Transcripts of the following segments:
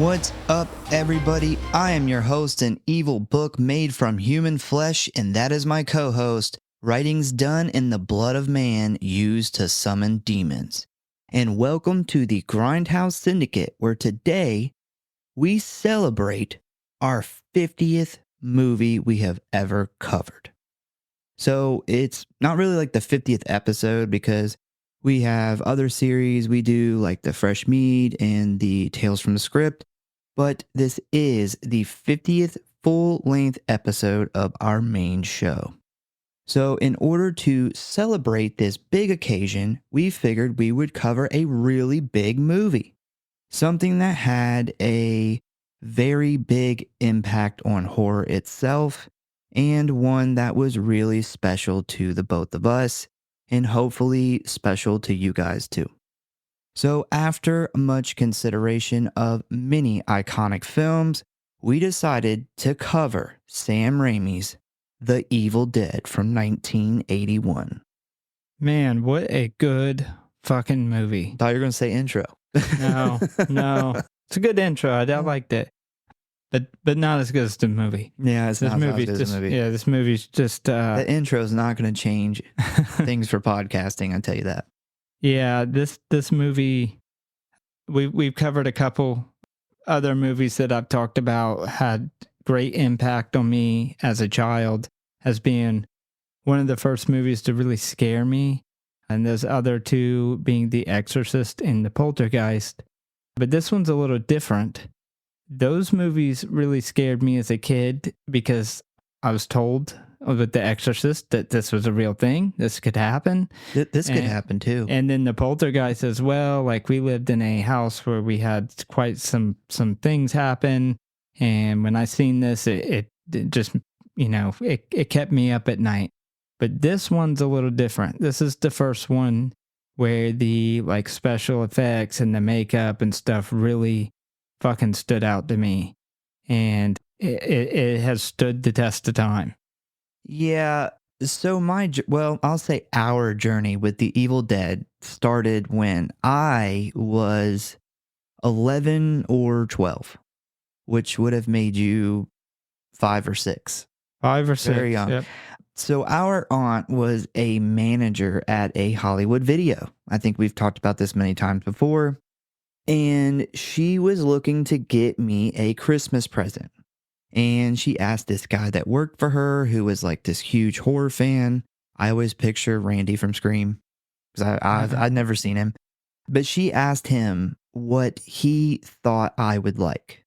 What's up, everybody? I am your host, an evil book made from human flesh, and that is my co-host, writings done in the blood of man used to summon demons. And welcome to the Grindhouse Syndicate, where today we celebrate our 50th movie we have ever covered. So it's not really like the 50th episode because we have other series we do like the Fresh Mead and the Tales from the Script, but this is the 50th full-length episode of our main show. So in order to celebrate this big occasion, we figured we would cover a really big movie. Something that had a very big impact on horror itself, and one that was really special to the both of us, and hopefully special to you guys too. So after much consideration of many iconic films, we decided to cover Sam Raimi's The Evil Dead from 1981. Man, what a good fucking movie. Thought you were going to say intro. No. It's a good intro. I liked it. But not as good as the movie. Yeah, it's not as good as the movie. Yeah, this movie's just... the intro is not going to change things for podcasting, I'll tell you that. Yeah, this movie, we've covered a couple other movies that I've talked about, had great impact on me as a child, as being one of the first movies to really scare me. And those other two being The Exorcist and The Poltergeist. But this one's a little different. Those movies really scared me as a kid because I was told with The Exorcist that this was a real thing. This could happen. This could happen too. And then The Poltergeist as well. Like, we lived in a house where we had quite some things happen. And when I seen this, it just, it kept me up at night. But this one's a little different. This is the first one where the special effects and the makeup and stuff really fucking stood out to me. And it has stood the test of time. Yeah, so I'll say our journey with The Evil Dead started when I was 11 or 12, which would have made you 5 or 6. 5 or 6. Very young. Yep. So our aunt was a manager at a Hollywood video. I think we've talked about this many times before. And she was looking to get me a Christmas present. And she asked this guy that worked for her, who was like this huge horror fan. I always picture Randy from Scream, because I'd never seen him. But she asked him what he thought I would like.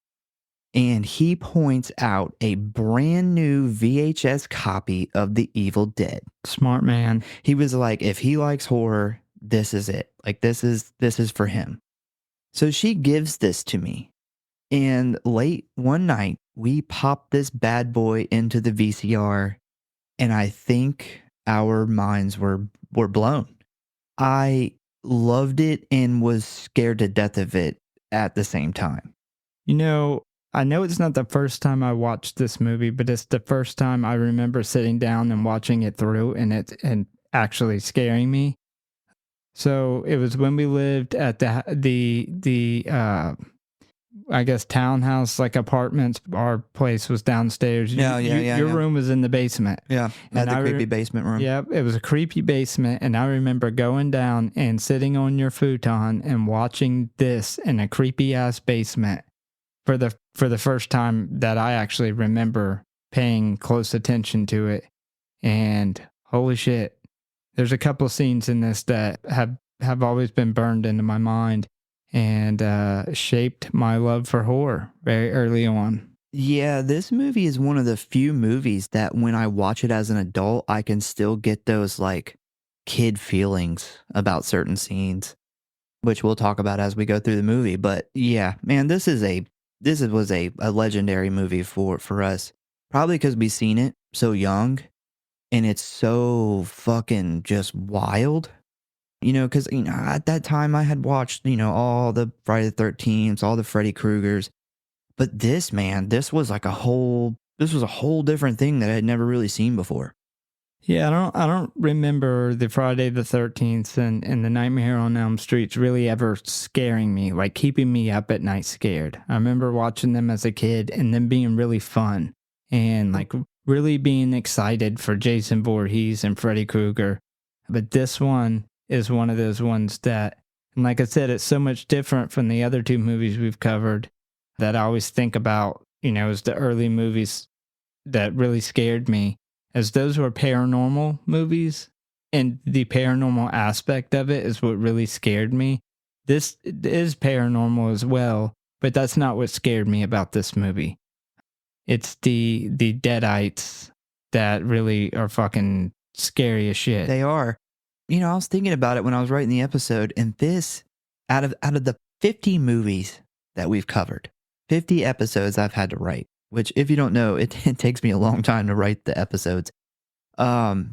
And he points out a brand new VHS copy of The Evil Dead. Smart man. He was like, if he likes horror, this is it. Like, this is for him. So she gives this to me. And late one night, we popped this bad boy into the VCR. And I think our minds were blown. I loved it and was scared to death of it at the same time. I know it's not the first time I watched this movie, but it's the first time I remember sitting down and watching it through and actually scaring me. So it was when we lived at the I guess townhouse, like apartments. Our place was downstairs. Your room was in the basement. Yeah, and the creepy basement room. Yep, it was a creepy basement, and I remember going down and sitting on your futon and watching this in a creepy ass basement for the first time that I actually remember paying close attention to it. And holy shit, there's a couple scenes in this that have always been burned into my mind and shaped my love for horror very early on. Yeah, this movie is one of the few movies that when I watch it as an adult, I can still get those kid feelings about certain scenes, which we'll talk about as we go through the movie. But yeah, man, this was a legendary movie for us, probably because we've seen it so young and it's so fucking just wild. Because, at that time I had watched, all the Friday the 13th, all the Freddy Kruegers. But this was a whole different thing that I had never really seen before. Yeah, I don't remember the Friday the 13th and the Nightmare on Elm Streets really ever scaring me, like keeping me up at night scared. I remember watching them as a kid and them being really fun and like really being excited for Jason Voorhees and Freddy Krueger. But this one is one of those ones that, and like I said, it's so much different from the other two movies we've covered that I always think about, as the early movies that really scared me, as those were paranormal movies, and the paranormal aspect of it is what really scared me. This is paranormal as well, but that's not what scared me about this movie. It's the deadites that really are fucking scary as shit. They are. I was thinking about it when I was writing the episode, and this, out of the 50 movies that we've covered, 50 episodes I've had to write, which if you don't know, it takes me a long time to write the episodes. I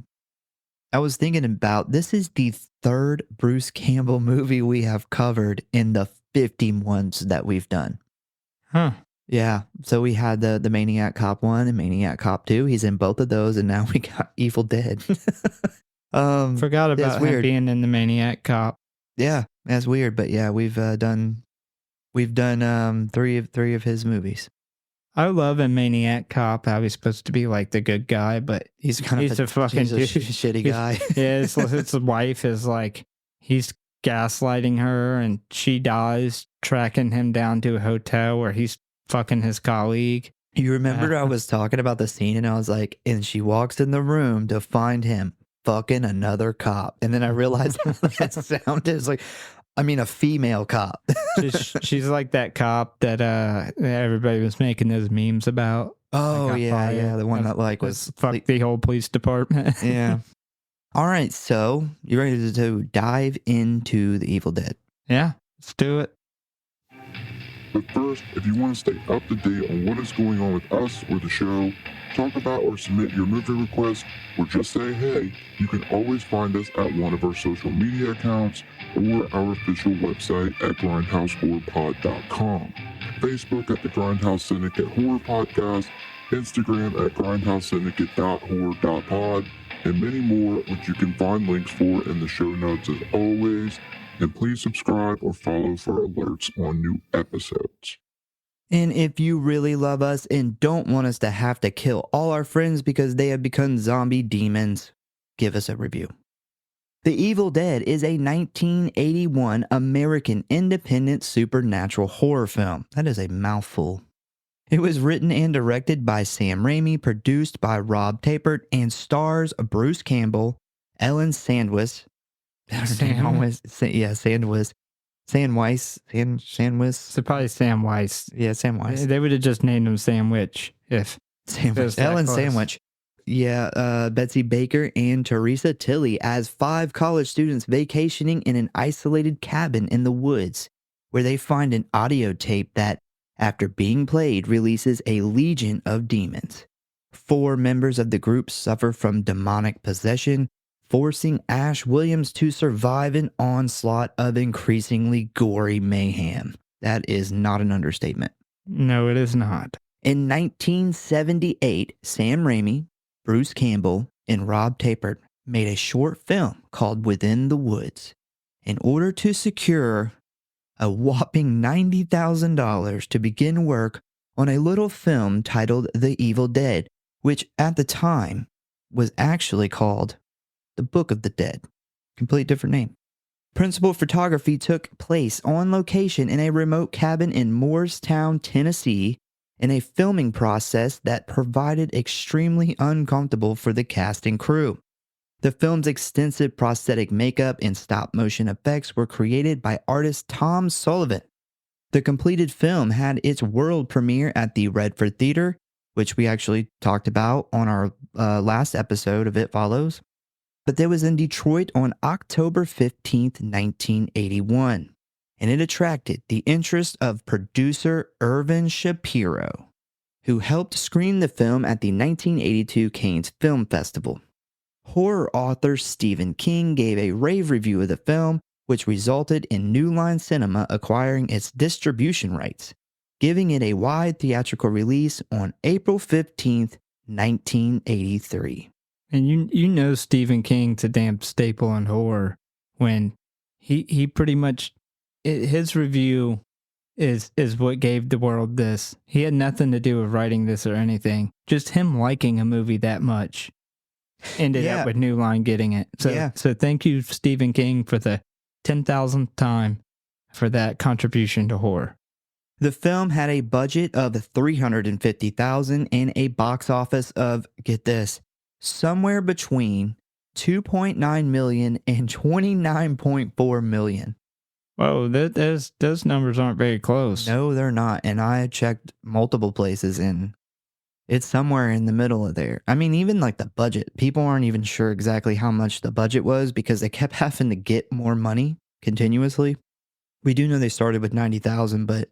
was thinking about, this is the third Bruce Campbell movie we have covered in the 50 ones that we've done. Huh. Yeah. So we had the Maniac Cop 1 and Maniac Cop 2. He's in both of those, and now we got Evil Dead. Forgot about him being in the Maniac Cop. Yeah, that's weird, but yeah, we've done three of his movies. I love a Maniac Cop, how he's supposed to be like the good guy, but he's a fucking shitty guy. Yeah, his wife is like, he's gaslighting her and she dies, tracking him down to a hotel where he's fucking his colleague. You remember I was talking about the scene and I was like, and she walks in the room to find him fucking another cop. And then I realized how that sounded. It's like, I mean, a female cop. she's like that cop that everybody was making those memes about. Oh, yeah. The one that like was fuck the whole police department. Yeah. All right. So you ready to dive into the Evil Dead? Yeah, let's do it. But first, if you want to stay up to date on what is going on with us or the show, talk about or submit your movie requests, or just say hey, you can always find us at one of our social media accounts or our official website at Grindhouse.Horror.Pod.com, Facebook at the Grindhouse Syndicate Horror Podcast, Instagram at Grindhouse.Syndicate.Horror.Pod, and many more, which you can find links for in the show notes as always. And please subscribe or follow for alerts on new episodes. And if you really love us and don't want us to have to kill all our friends because they have become zombie demons, give us a review. The Evil Dead is a 1981 American independent supernatural horror film. That is a mouthful. It was written and directed by Sam Raimi, produced by Rob Tapert, and stars Bruce Campbell, Ellen Sandwich. Sandwich. So probably Sam Weiss. Yeah, Sam Weiss. They would have just named him Sandwich if Sandwich. Ellen Sandwich. Yeah, Betsy Baker and Teresa Tilley as 5 college students vacationing in an isolated cabin in the woods, where they find an audio tape that, after being played, releases a legion of demons. 4 members of the group suffer from demonic possession, forcing Ash Williams to survive an onslaught of increasingly gory mayhem. That is not an understatement. No, it is not. In 1978, Sam Raimi, Bruce Campbell, and Rob Tapert made a short film called Within the Woods in order to secure a whopping $90,000 to begin work on a little film titled The Evil Dead, which at the time was actually called The Book of the Dead. Complete different name. Principal photography took place on location in a remote cabin in Moorestown, Tennessee, in a filming process that provided extremely uncomfortable for the cast and crew. The film's extensive prosthetic makeup and stop-motion effects were created by artist Tom Sullivan. The completed film had its world premiere at the Redford Theater, which we actually talked about on our last episode of It Follows. But it was in Detroit on October 15th, 1981, and it attracted the interest of producer Irvin Shapiro, who helped screen the film at the 1982 Cannes Film Festival. Horror author Stephen King gave a rave review of the film, which resulted in New Line Cinema acquiring its distribution rights, giving it a wide theatrical release on April 15th, 1983. And you know Stephen King's a damn staple in horror when he pretty much his review is what gave the world this. He had nothing to do with writing this or anything. Just him liking a movie that much ended up with New Line getting it. So thank you, Stephen King, for the 10,000th time for that contribution to horror. The film had a budget of $350,000 and a box office of, get this, somewhere between $2.9 million and $29.4 million. Whoa, those numbers aren't very close. No, they're not. And I checked multiple places and it's somewhere in the middle of there. I mean, even like the budget, people aren't even sure exactly how much the budget was because they kept having to get more money continuously. We do know they started with 90,000, but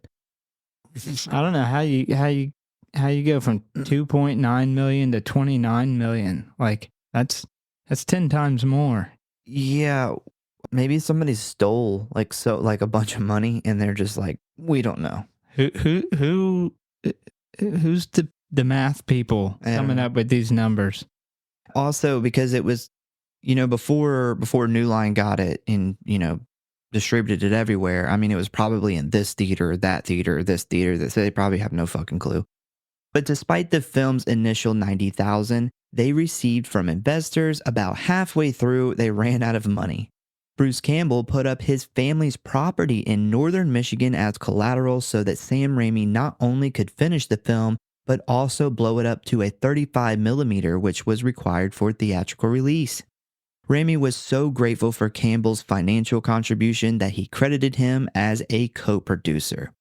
I don't know how you go from 2.9 million to 29 million. Like that's 10 times more. Yeah, maybe somebody stole like a bunch of money and they're just like, we don't know. Who's the math people coming up with these numbers? Also, because it was, before New Line got it and, distributed it everywhere. I mean, it was probably in this theater, that theater, this theater. They probably have no fucking clue. But despite the film's initial 90,000, they received from investors about halfway through, they ran out of money. Bruce Campbell put up his family's property in northern Michigan as collateral so that Sam Raimi not only could finish the film, but also blow it up to a 35 millimeter, which was required for theatrical release. Rami was so grateful for Campbell's financial contribution that he credited him as a co-producer.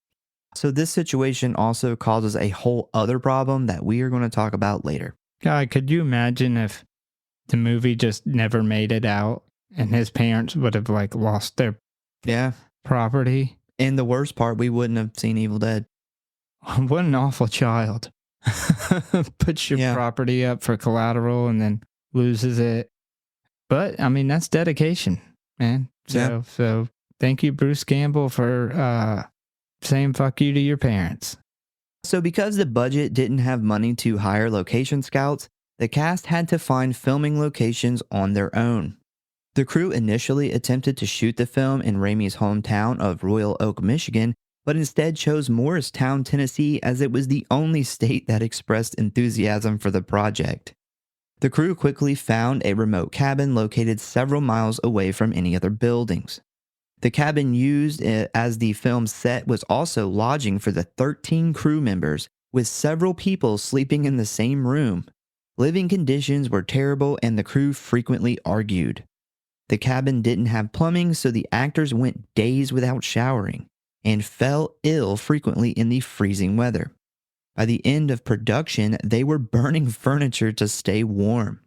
So this situation also causes a whole other problem that we are going to talk about later. God, could you imagine if the movie just never made it out and his parents would have like lost their property? And the worst part, we wouldn't have seen Evil Dead. What an awful child. Puts your property up for collateral and then loses it. But, I mean, that's dedication, man. So thank you, Bruce Campbell, for saying fuck you to your parents. So because the budget didn't have money to hire location scouts, the cast had to find filming locations on their own. The crew initially attempted to shoot the film in Raimi's hometown of Royal Oak, Michigan, but instead chose Morristown, Tennessee, as it was the only state that expressed enthusiasm for the project. The crew quickly found a remote cabin located several miles away from any other buildings. The cabin used as the film's set was also lodging for the 13 crew members, with several people sleeping in the same room. Living conditions were terrible and the crew frequently argued. The cabin didn't have plumbing, so the actors went days without showering and fell ill frequently in the freezing weather. By the end of production, they were burning furniture to stay warm.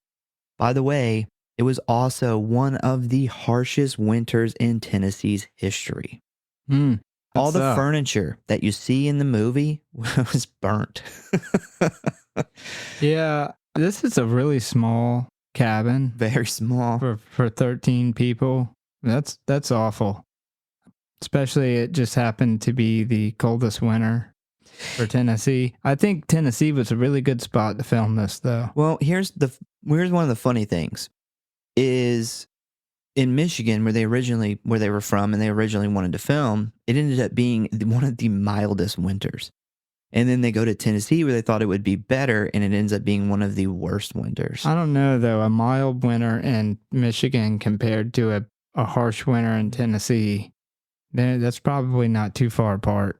By the way, it was also one of the harshest winters in Tennessee's history. All the furniture that you see in the movie was burnt. Yeah, this is a really small cabin. Very small. For 13 people. That's awful. Especially it just happened to be the coldest winter for Tennessee. I think Tennessee was a really good spot to film this, though. Well, here's one of the funny things is in Michigan, where they were from and they originally wanted to film, it ended up being one of the mildest winters. And then they go to Tennessee where they thought it would be better, and it ends up being one of the worst winters. I don't know, though. A mild winter in Michigan compared to a harsh winter in Tennessee, that's probably not too far apart.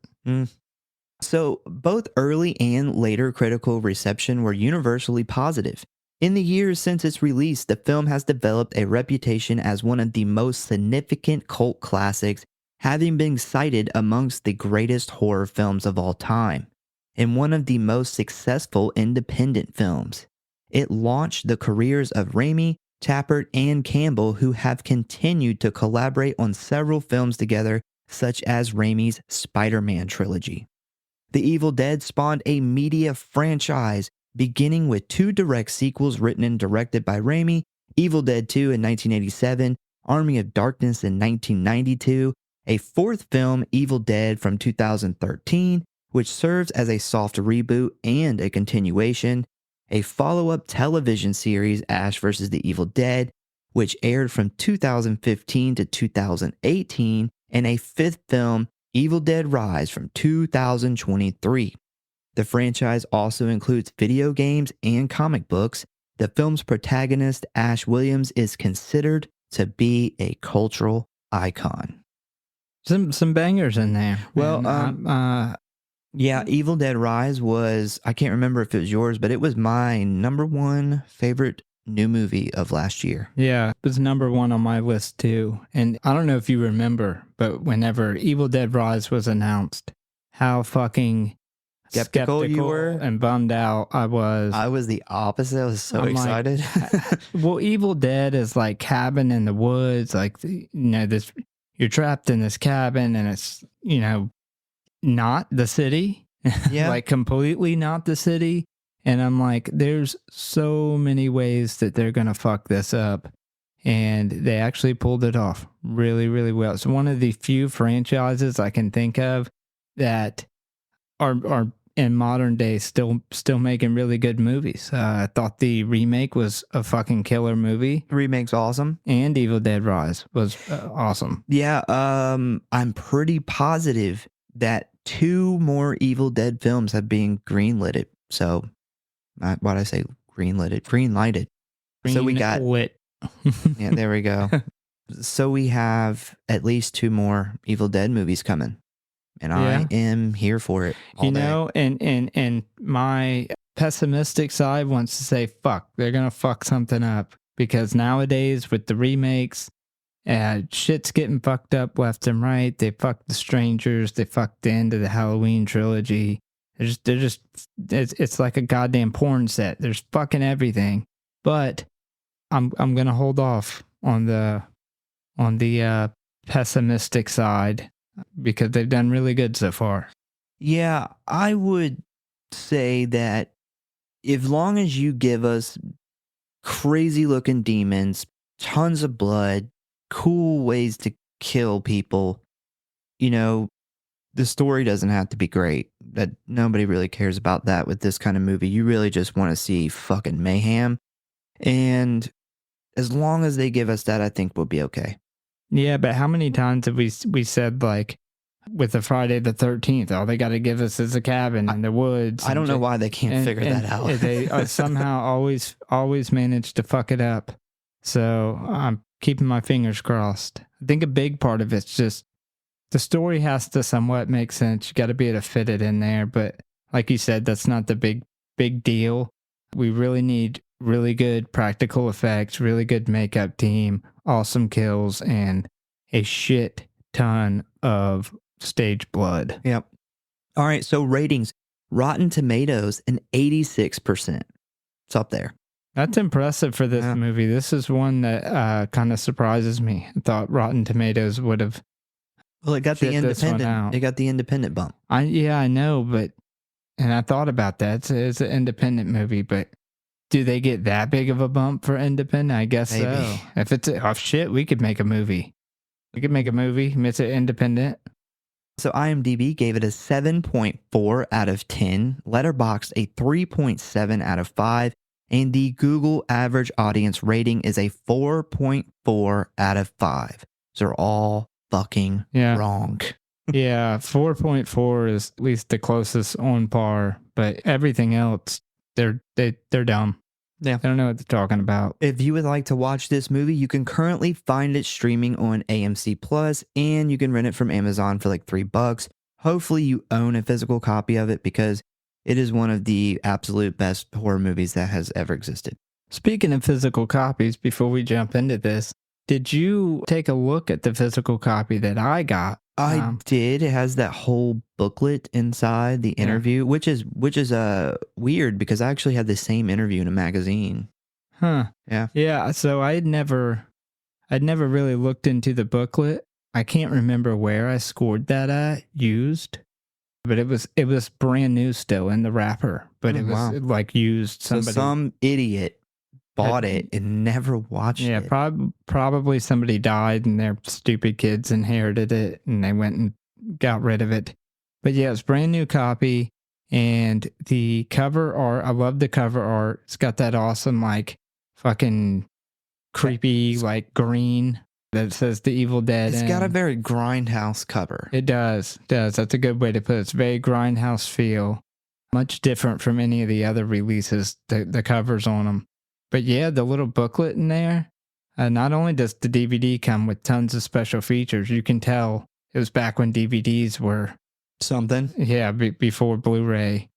So both early and later critical reception were universally positive. In the years since its release, the film has developed a reputation as one of the most significant cult classics, having been cited amongst the greatest horror films of all time, and one of the most successful independent films. It launched the careers of Raimi, Tappert, and Campbell, who have continued to collaborate on several films together, such as Raimi's Spider-Man trilogy. The Evil Dead spawned a media franchise, beginning with 2 direct sequels written and directed by Raimi, Evil Dead 2 in 1987, Army of Darkness in 1992, a 4th film, Evil Dead from 2013, which serves as a soft reboot and a continuation, a follow-up television series, Ash vs. the Evil Dead, which aired from 2015 to 2018, and a fifth film, Evil Dead Rise, from 2023. The franchise also includes video games and comic books. The film's protagonist, Ash Williams, is considered to be a cultural icon. Some bangers in there. Well, And, yeah, Evil Dead Rise was, I can't remember if it was yours, but it was my number one favorite new movie of last year. yeah, it was number one on my list too. And I don't know if you remember, but whenever Evil Dead Rise was announced, how fucking Skeptical you were? and bummed out I was. I was the opposite. I was so I'm like, excited. Well, Evil Dead is like cabin in the woods, like this. You're trapped in this cabin, and it's not the city, Yeah. like completely not the city. And I'm like, there's so many ways that they're gonna fuck this up, and they actually pulled it off really, really well. It's one of the few franchises I can think of that are in modern day still making really good movies. I thought the remake was a fucking killer movie. The remake's awesome. And Evil Dead Rise was awesome. Yeah, I'm pretty positive that 2 more Evil Dead films have been greenlit. So, why'd I say greenlit? Greenlighted. So we got lit. Yeah, there we go. So we have at least 2 more Evil Dead movies coming. And Yeah. I am here for it. All day. And my pessimistic side wants to say, fuck, they're going to fuck something up. Because nowadays with the remakes, shit's getting fucked up left and right. They fucked The Strangers. They fucked the end of the Halloween trilogy. It's like a goddamn porn set. There's fucking everything. But I'm going to hold off on the pessimistic side, because they've done really good so far. Yeah, I would say that as long as you give us crazy looking demons, tons of blood, cool ways to kill people, the story doesn't have to be great. That nobody really cares about that with this kind of movie. You really just want to see fucking mayhem. And as long as they give us that, I think we'll be okay. Yeah, but how many times have we said, like, with the Friday the 13th, all they got to give us is a cabin in the woods? I don't know why they can't figure that out. They somehow always manage to fuck it up. So I'm keeping my fingers crossed. I think a big part of it's just the story has to somewhat make sense. You got to be able to fit it in there. But like you said, that's not the big deal. We really need really good practical effects, really good makeup team, awesome kills, and a shit ton of stage blood. Yep. All right, so ratings. Rotten Tomatoes, an 86%. It's up there. That's impressive for this movie. This is one that kind of surprises me. I thought Rotten Tomatoes would have. Well, it got the this one independent. out. It got the independent bump. I know, but and I thought about that. It's an independent movie, but do they get that big of a bump for independent? I guess Maybe. so. If it's shit, we could make a movie. We could make a movie. It's an independent. So IMDb gave it a 7.4 out of 10, Letterboxd a 3.7 out of 5, and the Google average audience rating is a 4.4 out of 5. So they're all fucking wrong. Yeah, 4.4 is at least the closest on par, but everything else, they're dumb. Yeah. They don't know what they're talking about. If you would like to watch this movie, you can currently find it streaming on AMC Plus, and you can rent it from Amazon for like $3. Hopefully you own a physical copy of it, because it is one of the absolute best horror movies that has ever existed. Speaking of physical copies, before we jump into this, did you take a look at the physical copy that I got? I did. It has that whole booklet inside the interview, which is weird, because I actually had the same interview in a magazine. Huh. Yeah. Yeah. So I'd never really looked into the booklet. I can't remember where I scored that at used, but it was brand new still in the wrapper, but it was like used. So some idiot bought it and never watched it. Yeah, probably somebody died and their stupid kids inherited it and they went and got rid of it. But yeah, it's brand new copy. And the cover art, I love the cover art. It's got that awesome, like, fucking creepy, like, green that says The Evil Dead. It's got a very Grindhouse cover. It does. That's a good way to put it. It's very Grindhouse feel. Much different from any of the other releases, the covers on them. But yeah, the little booklet in there, not only does the DVD come with tons of special features, you can tell it was back when DVDs were something. Yeah, before Blu-ray.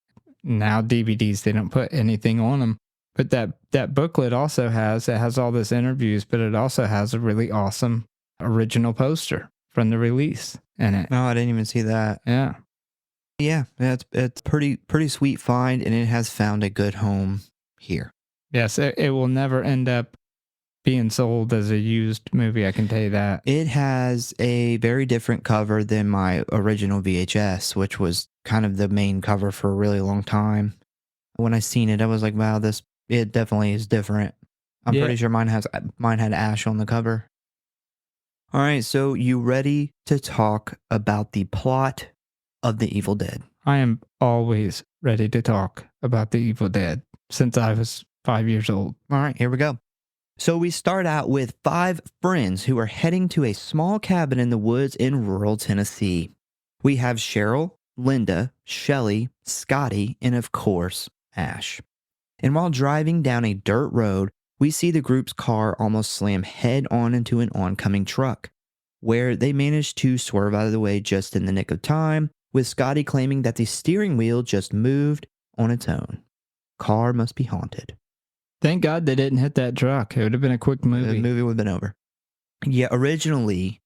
Now DVDs, they don't put anything on them. But that booklet also has all this interviews, but it also has a really awesome original poster from the release in it. No, I didn't even see that. Yeah. Yeah, it's pretty sweet find, and it has found a good home here. Yes, it will never end up being sold as a used movie, I can tell you that. It has a very different cover than my original VHS, which was kind of the main cover for a really long time. When I seen it, I was like, wow, it definitely is different. I'm pretty sure mine had Ash on the cover. All right, so you ready to talk about the plot of The Evil Dead? I am always ready to talk about The Evil Dead since I was 5 years old. All right, here we go. So we start out with 5 friends who are heading to a small cabin in the woods in rural Tennessee. We have Cheryl, Linda, Shelly, Scotty, and of course, Ash. And while driving down a dirt road, we see the group's car almost slam head on into an oncoming truck, where they manage to swerve out of the way just in the nick of time, with Scotty claiming that the steering wheel just moved on its own. Car must be haunted. Thank God they didn't hit that truck. It would have been a quick movie. The movie would have been over. Yeah, originally,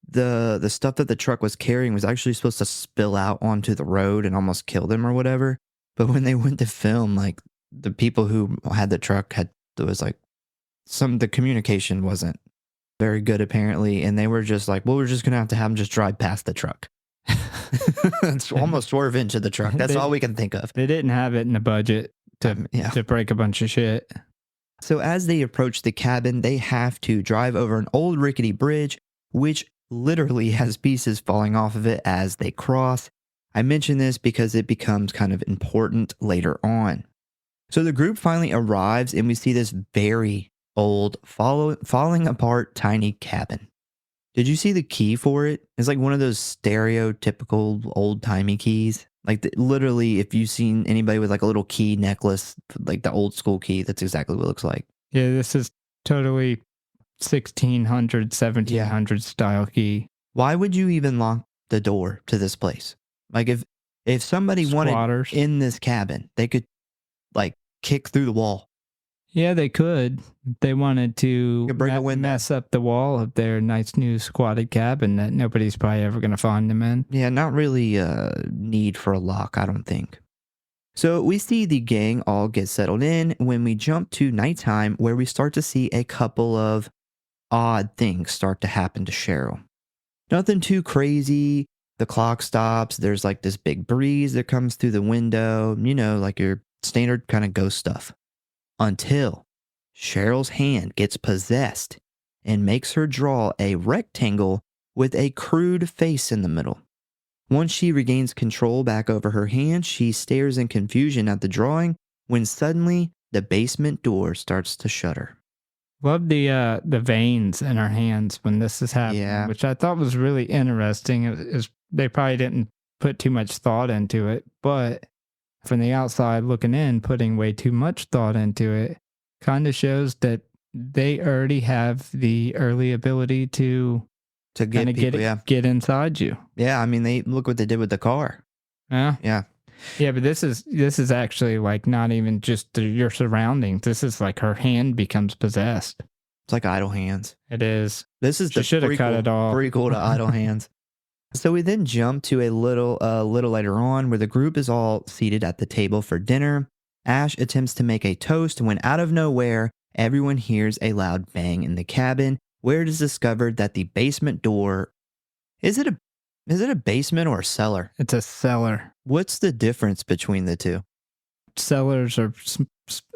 the stuff that the truck was carrying was actually supposed to spill out onto the road and almost kill them or whatever. But when they went to film, like, the people who had the truck the communication wasn't very good apparently, and they were just like, well, we're just gonna have them just drive past the truck. It's almost swerve into the truck. That's all we can think of. They didn't have it in the budget to break a bunch of shit. So as they approach the cabin, they have to drive over an old rickety bridge, which literally has pieces falling off of it as they cross. I mention this because it becomes kind of important later on. So the group finally arrives, and we see this very old, falling apart tiny cabin. Did you see the key for it? It's like one of those stereotypical old-timey keys. Like, literally, if you've seen anybody with like a little key necklace, like the old school key, that's exactly what it looks like. Yeah, this is totally 1600, 1700 style key. Why would you even lock the door to this place? Like, if somebody wanted in this cabin, they could, like, kick through the wall. Yeah, they could. They wanted to mess up the wall of their nice new squatted cabin that nobody's probably ever going to find them in. Yeah, not really a need for a lock, I don't think. So we see the gang all get settled in when we jump to nighttime, where we start to see a couple of odd things start to happen to Cheryl. Nothing too crazy. The clock stops. There's like this big breeze that comes through the window. You know, like your standard kind of ghost stuff. Until Cheryl's hand gets possessed and makes her draw a rectangle with a crude face in the middle. Once she regains control back over her hand, she stares in confusion at the drawing when suddenly the basement door starts to shudder. Love the veins in her hands when this is happening, which I thought was really interesting. They probably didn't put too much thought into it, but from the outside looking in, putting way too much thought into it kind of shows that they already have the early ability to get inside you. Yeah, I mean, look what they did with the car. Yeah, but this is actually like not even just your surroundings. This is like her hand becomes possessed. It's like Idle Hands. It is. This is the should have cut it off. Prequel to Idle Hands. So we then jump to a little later on, where the group is all seated at the table for dinner. Ash attempts to make a toast when out of nowhere, everyone hears a loud bang in the cabin, where it is discovered that the basement door... Is it a basement or a cellar? It's a cellar. What's the difference between the two? Cellars are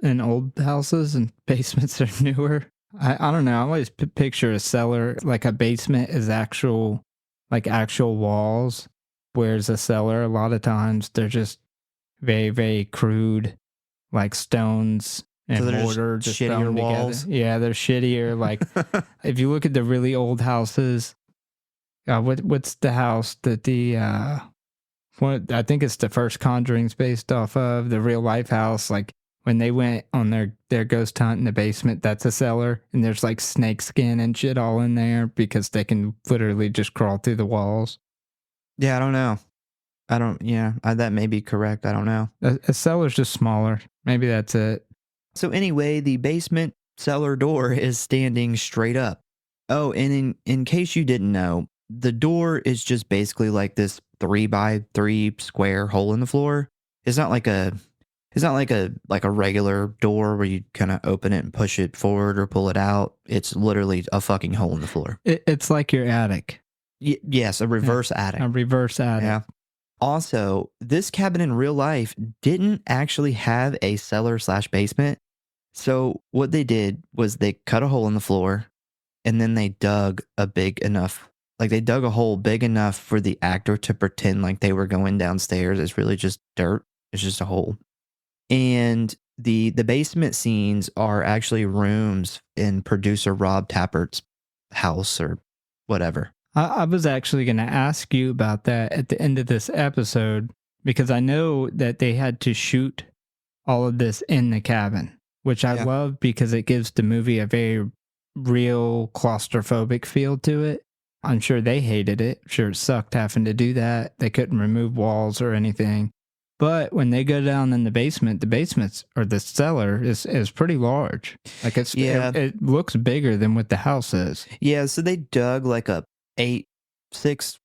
in old houses and basements are newer. I don't know. I always picture a cellar, like a basement is actual walls, whereas a cellar, a lot of times they're just very, very crude, like stones and So they're mortar just just shittier thrown walls? together. Yeah, they're shittier. Like if you look at the really old houses, what's the house that what I think it's the first Conjuring's based off of, the real life house. Like when they went on their ghost hunt in the basement, that's a cellar, and there's like snake skin and shit all in there because they can literally just crawl through the walls. Yeah, I don't know. That may be correct. I don't know. A cellar's just smaller. Maybe that's it. So anyway, the basement cellar door is standing straight up. Oh, and in case you didn't know, the door is just basically like this 3x3 square hole in the floor. It's not like a regular door where you kind of open it and push it forward or pull it out. It's literally a fucking hole in the floor. It's like your attic. Yes, a reverse attic. A reverse attic. Yeah. Also, this cabin in real life didn't actually have a cellar/basement. So what they did was they cut a hole in the floor and then they dug a hole big enough for the actor to pretend like they were going downstairs. It's really just dirt. It's just a hole. And the basement scenes are actually rooms in producer Rob Tappert's house or whatever. I was actually going to ask you about that at the end of this episode because I know that they had to shoot all of this in the cabin, which I love because it gives the movie a very real claustrophobic feel to it. I'm sure they hated it. I'm sure it sucked having to do that. They couldn't remove walls or anything. But when they go down in the basements or the cellar is pretty large. Like it looks bigger than what the house is. Yeah, so they dug like a 6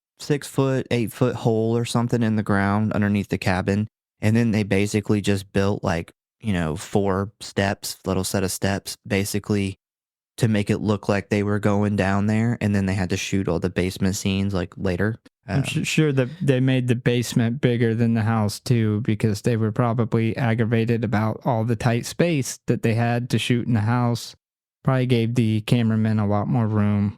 foot, 8 foot hole or something in the ground underneath the cabin. And then they basically just built 4 steps, little set of steps, basically to make it look like they were going down there. And then they had to shoot all the basement scenes later. I'm sure that they made the basement bigger than the house too, because they were probably aggravated about all the tight space that they had to shoot in the house. Probably gave the cameramen a lot more room.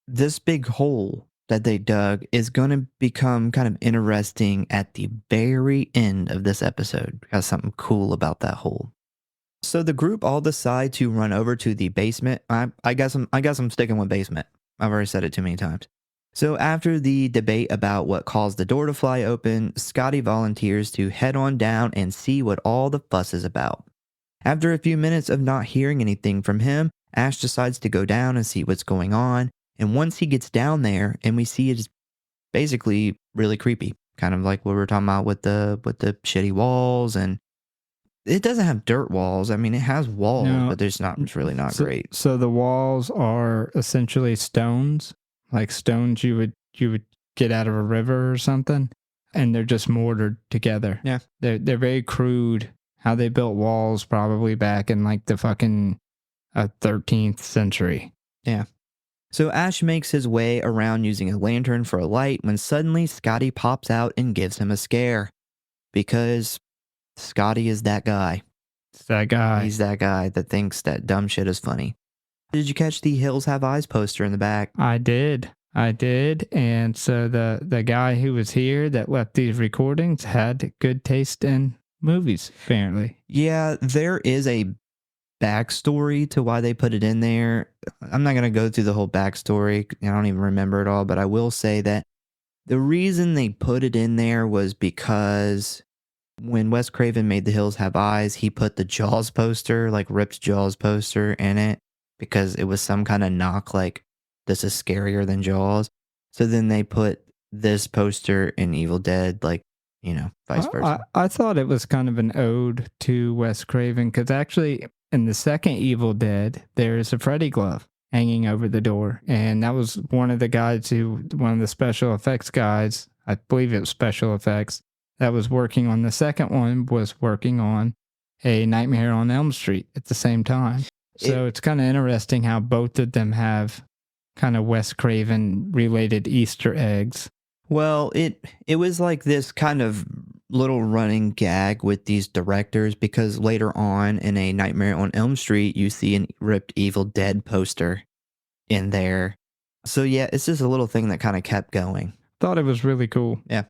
This big hole that they dug is going to become kind of interesting at the very end of this episode. Got something cool about that hole. So the group all decide to run over to the basement. I guess I'm sticking with basement. I've already said it too many times. So after the debate about what caused the door to fly open, Scotty volunteers to head on down and see what all the fuss is about. After a few minutes of not hearing anything from him, Ash decides to go down and see what's going on. And once he gets down there and we see it's basically really creepy, kind of like what we were talking about with the shitty walls, and it doesn't have dirt walls. I mean, it has walls, but it's really not great. So the walls are essentially stones, like stones you would get out of a river or something, and they're just mortared together. Yeah. They're very crude how they built walls probably back in like the fucking 13th century. Yeah. So Ash makes his way around using a lantern for a light when suddenly Scotty pops out and gives him a scare. Because Scotty is that guy. It's that guy. He's that guy that thinks that dumb shit is funny. Did you catch the Hills Have Eyes poster in the back? I did. And so the guy who was here that left these recordings had good taste in movies, apparently. Yeah, there is a backstory to why they put it in there. I'm not going to go through the whole backstory. I don't even remember it all, but I will say that the reason they put it in there was because when Wes Craven made The Hills Have Eyes, he put the Jaws poster, ripped Jaws poster in it because it was some kind of knock, this is scarier than Jaws. So then they put this poster in Evil Dead, vice versa. I thought it was kind of an ode to Wes Craven because actually in the second Evil Dead, there is a Freddy glove hanging over the door. And that was one of the special effects guys, I believe it was special effects, that was working on the second one was working on a Nightmare on Elm Street at the same time. So it's kind of interesting how both of them have kind of Wes Craven related Easter eggs. Well, it was like this kind of little running gag with these directors because later on in a Nightmare on Elm Street, you see an ripped Evil Dead poster in there. So yeah, it's just a little thing that kind of kept going. Thought it was really cool. Yeah.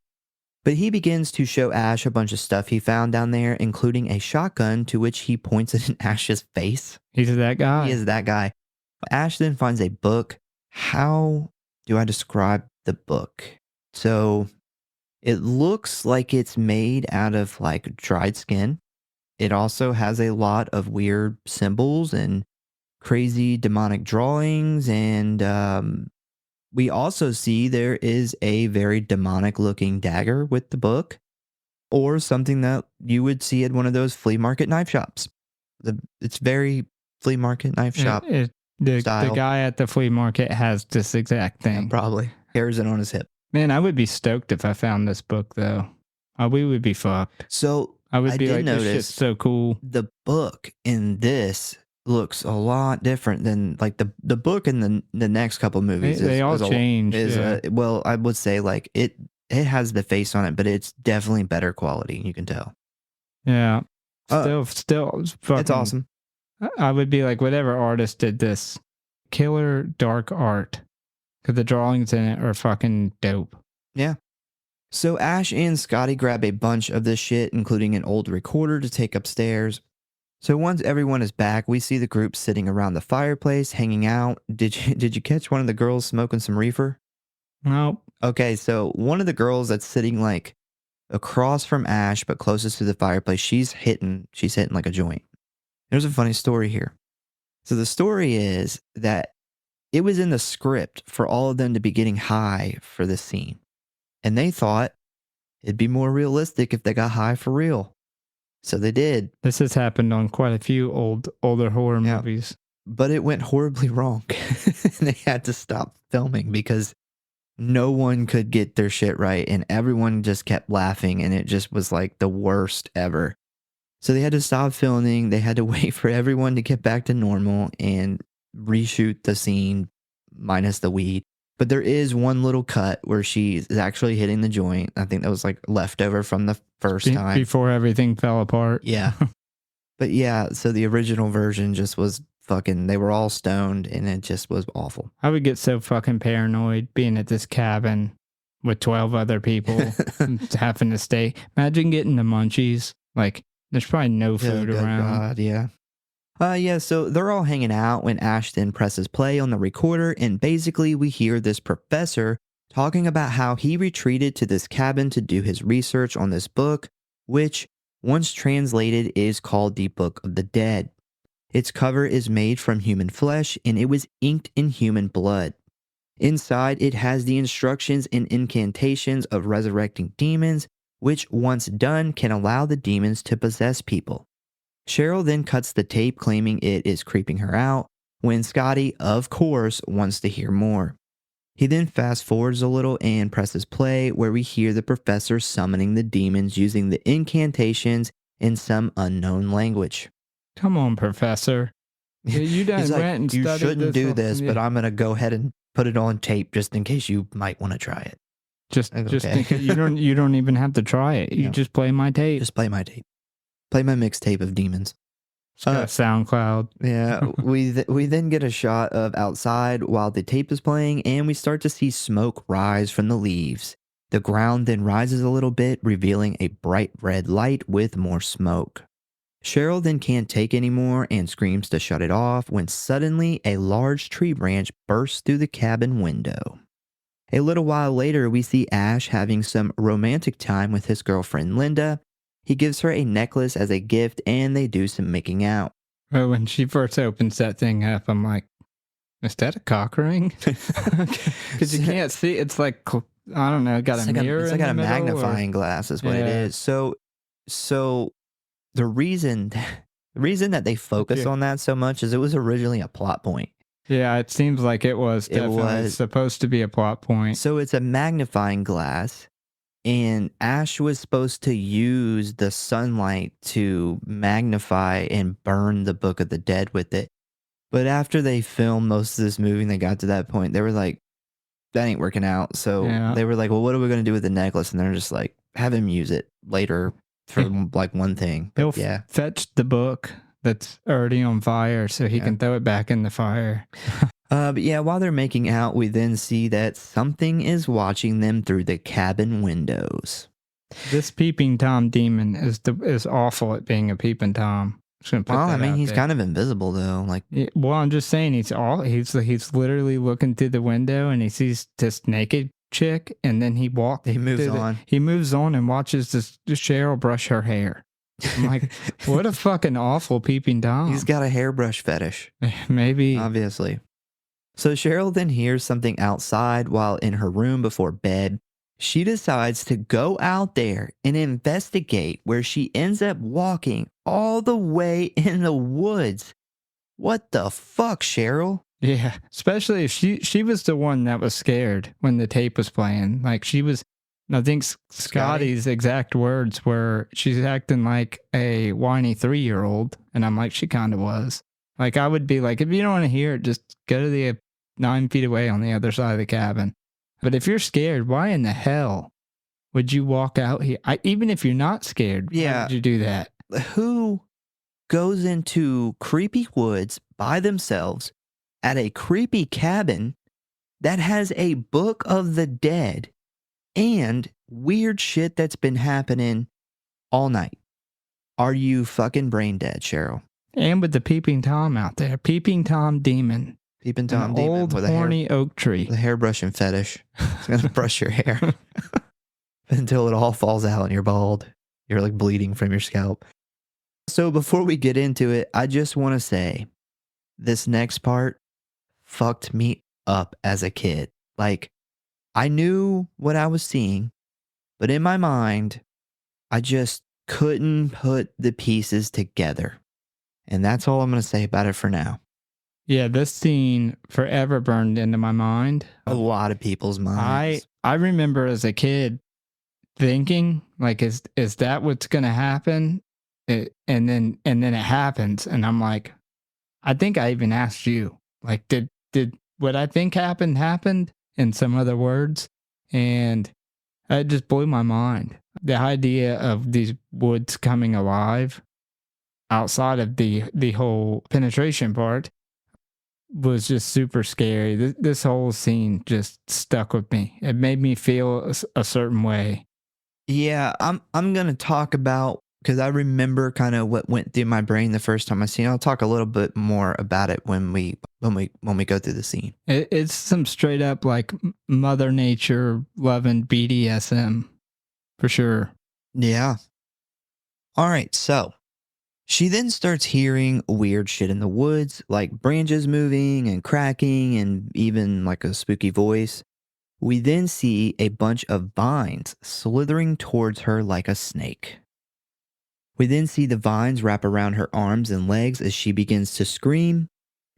But he begins to show Ash a bunch of stuff he found down there, including a shotgun to which he points it in Ash's face. He's that guy. He is that guy. Ash then finds a book. How do I describe the book? So it looks like it's made out of like dried skin. It also has a lot of weird symbols and crazy demonic drawings. And we also see there is a very demonic looking dagger with the book, or something that you would see at one of those flea market knife shops. It's very flea market knife shop. The style. guy at the flea market has this exact thing. Yeah, probably. Carries it on his hip. Man, I would be stoked if I found this book, though. We would be fucked. So I would be did like, notice this shit's so cool. the book in this looks a lot different than like the book in the next couple movies. They all changed. Well, I would say like it has the face on it, but it's definitely better quality. You can tell. Yeah. Still, fucking, it's awesome. I would be like, whatever artist did this, killer dark art, because the drawings in it are fucking dope. Yeah. So Ash and Scotty grab a bunch of this shit, including an old recorder to take upstairs. So once everyone is back, we see the group sitting around the fireplace, hanging out. Did you catch one of the girls smoking some reefer? Nope. Okay, so one of the girls that's sitting like across from Ash, but closest to the fireplace, she's hitting like a joint. There's a funny story here. So the story is that it was in the script for all of them to be getting high for this scene. And they thought it'd be more realistic if they got high for real. So they did. This has happened on quite a few older horror movies. But it went horribly wrong. They had to stop filming because no one could get their shit right. And everyone just kept laughing. And it just was like the worst ever. So they had to stop filming. They had to wait for everyone to get back to normal and reshoot the scene minus the weed. But there is one little cut where she is actually hitting the joint. I think that was like leftover from the first time. Before everything fell apart. Yeah. But yeah, so the original version just was fucking, they were all stoned and it just was awful. I would get so fucking paranoid being at this cabin with 12 other people having to stay. Imagine getting the munchies. Like, there's probably no food around. God, yeah. So they're all hanging out when Ashton presses play on the recorder, and basically we hear this professor talking about how he retreated to this cabin to do his research on this book, which, once translated, is called the Book of the Dead. Its cover is made from human flesh, and it was inked in human blood. Inside, it has the instructions and incantations of resurrecting demons, which, once done, can allow the demons to possess people. Cheryl then cuts the tape, claiming it is creeping her out, when Scotty, of course, wants to hear more. He then fast forwards a little and presses play, where we hear the professor summoning the demons using the incantations in some unknown language. Come on, professor. You done He's went like, and you studied shouldn't do this, yeah. but I'm going to go ahead and put it on tape just in case you might want to try it. Just Okay. think you don't even have to try it. You No. just play my tape. Just play my tape. Play my mixtape of demons. It's got SoundCloud. Yeah, we then get a shot of outside while the tape is playing, and we start to see smoke rise from the leaves. The ground then rises a little bit, revealing a bright red light with more smoke. Cheryl then can't take anymore and screams to shut it off when suddenly a large tree branch bursts through the cabin window. A little while later, we see Ash having some romantic time with his girlfriend Linda. He gives her a necklace as a gift, and they do some making out. Well, when she first opens that thing up, I'm like, is that a cock ring? Because you can't see. It's like, I don't know, got a mirror It's in like the a middle, magnifying glass is what it Yeah. is. So the reason that they focus on that so much is it was originally a plot point. Yeah, it seems like it was definitely supposed to be a plot point. So it's a magnifying glass, and Ash was supposed to use the sunlight to magnify and burn the Book of the Dead with it. But after they filmed most of this movie and they got to that point, they were like, that ain't working out. So they were like, well, what are we going to do with the necklace? And they're just like, have him use it later for like one thing. He'll yeah. fetch the book that's already on fire so he can throw it back in the fire. But yeah, while they're making out, we then see that something is watching them through the cabin windows. This peeping Tom demon is awful at being a peeping Tom. Just gonna put Well, that I mean, out he's there. kind of invisible though. Like, Yeah, well, I'm just saying he's literally looking through the window and he sees this naked chick, and then he walks. he moves on. He moves on and watches this Cheryl brush her hair. I'm like, what a fucking awful peeping Tom. He's got a hairbrush fetish, Maybe. obviously. So Cheryl then hears something outside while in her room before bed. She decides to go out there and investigate, where she ends up walking all the way in the woods. What the fuck, Cheryl? Yeah, especially if she was the one that was scared when the tape was playing. Like she was, I think Scotty's exact words were, she's acting like a whiny 3-year-old. And I'm like, she kind of was. Like I would be like, if you don't want to hear it, just go to the 9 feet away on the other side of the cabin. But if you're scared, why in the hell would you walk out here? Even if you're not scared, why Yeah. would you do that? Who goes into creepy woods by themselves at a creepy cabin that has a Book of the Dead and weird shit that's been happening all night? Are you fucking brain dead, Cheryl? And with the peeping Tom out there, peeping Tom demon. Peeping Tom An demon old with horny oak tree. a hairbrushing fetish. It's gonna brush your hair until it all falls out and you're bald. You're like bleeding from your scalp. So before we get into it, I just want to say this next part fucked me up as a kid. Like, I knew what I was seeing, but in my mind, I just couldn't put the pieces together. And that's all I'm going to say about it for now. Yeah, this scene forever burned into my mind. A lot of people's minds. I remember as a kid thinking, like, is that what's gonna happen? And then it happens, and I'm like, I think I even asked you, like, did what I think happened in some other words, and it just blew my mind. The idea of these woods coming alive outside of the whole penetration part was just super scary. This whole scene just stuck with me. It made me feel a certain way. Yeah, I'm gonna talk about, because I remember kind of what went through my brain the first time I seen it. I'll talk a little bit more about it when we go through the scene. It's some straight up like Mother Nature loving BDSM for sure. Yeah. All right, so she then starts hearing weird shit in the woods, like branches moving and cracking and even like a spooky voice. We then see a bunch of vines slithering towards her like a snake. We then see the vines wrap around her arms and legs as she begins to scream.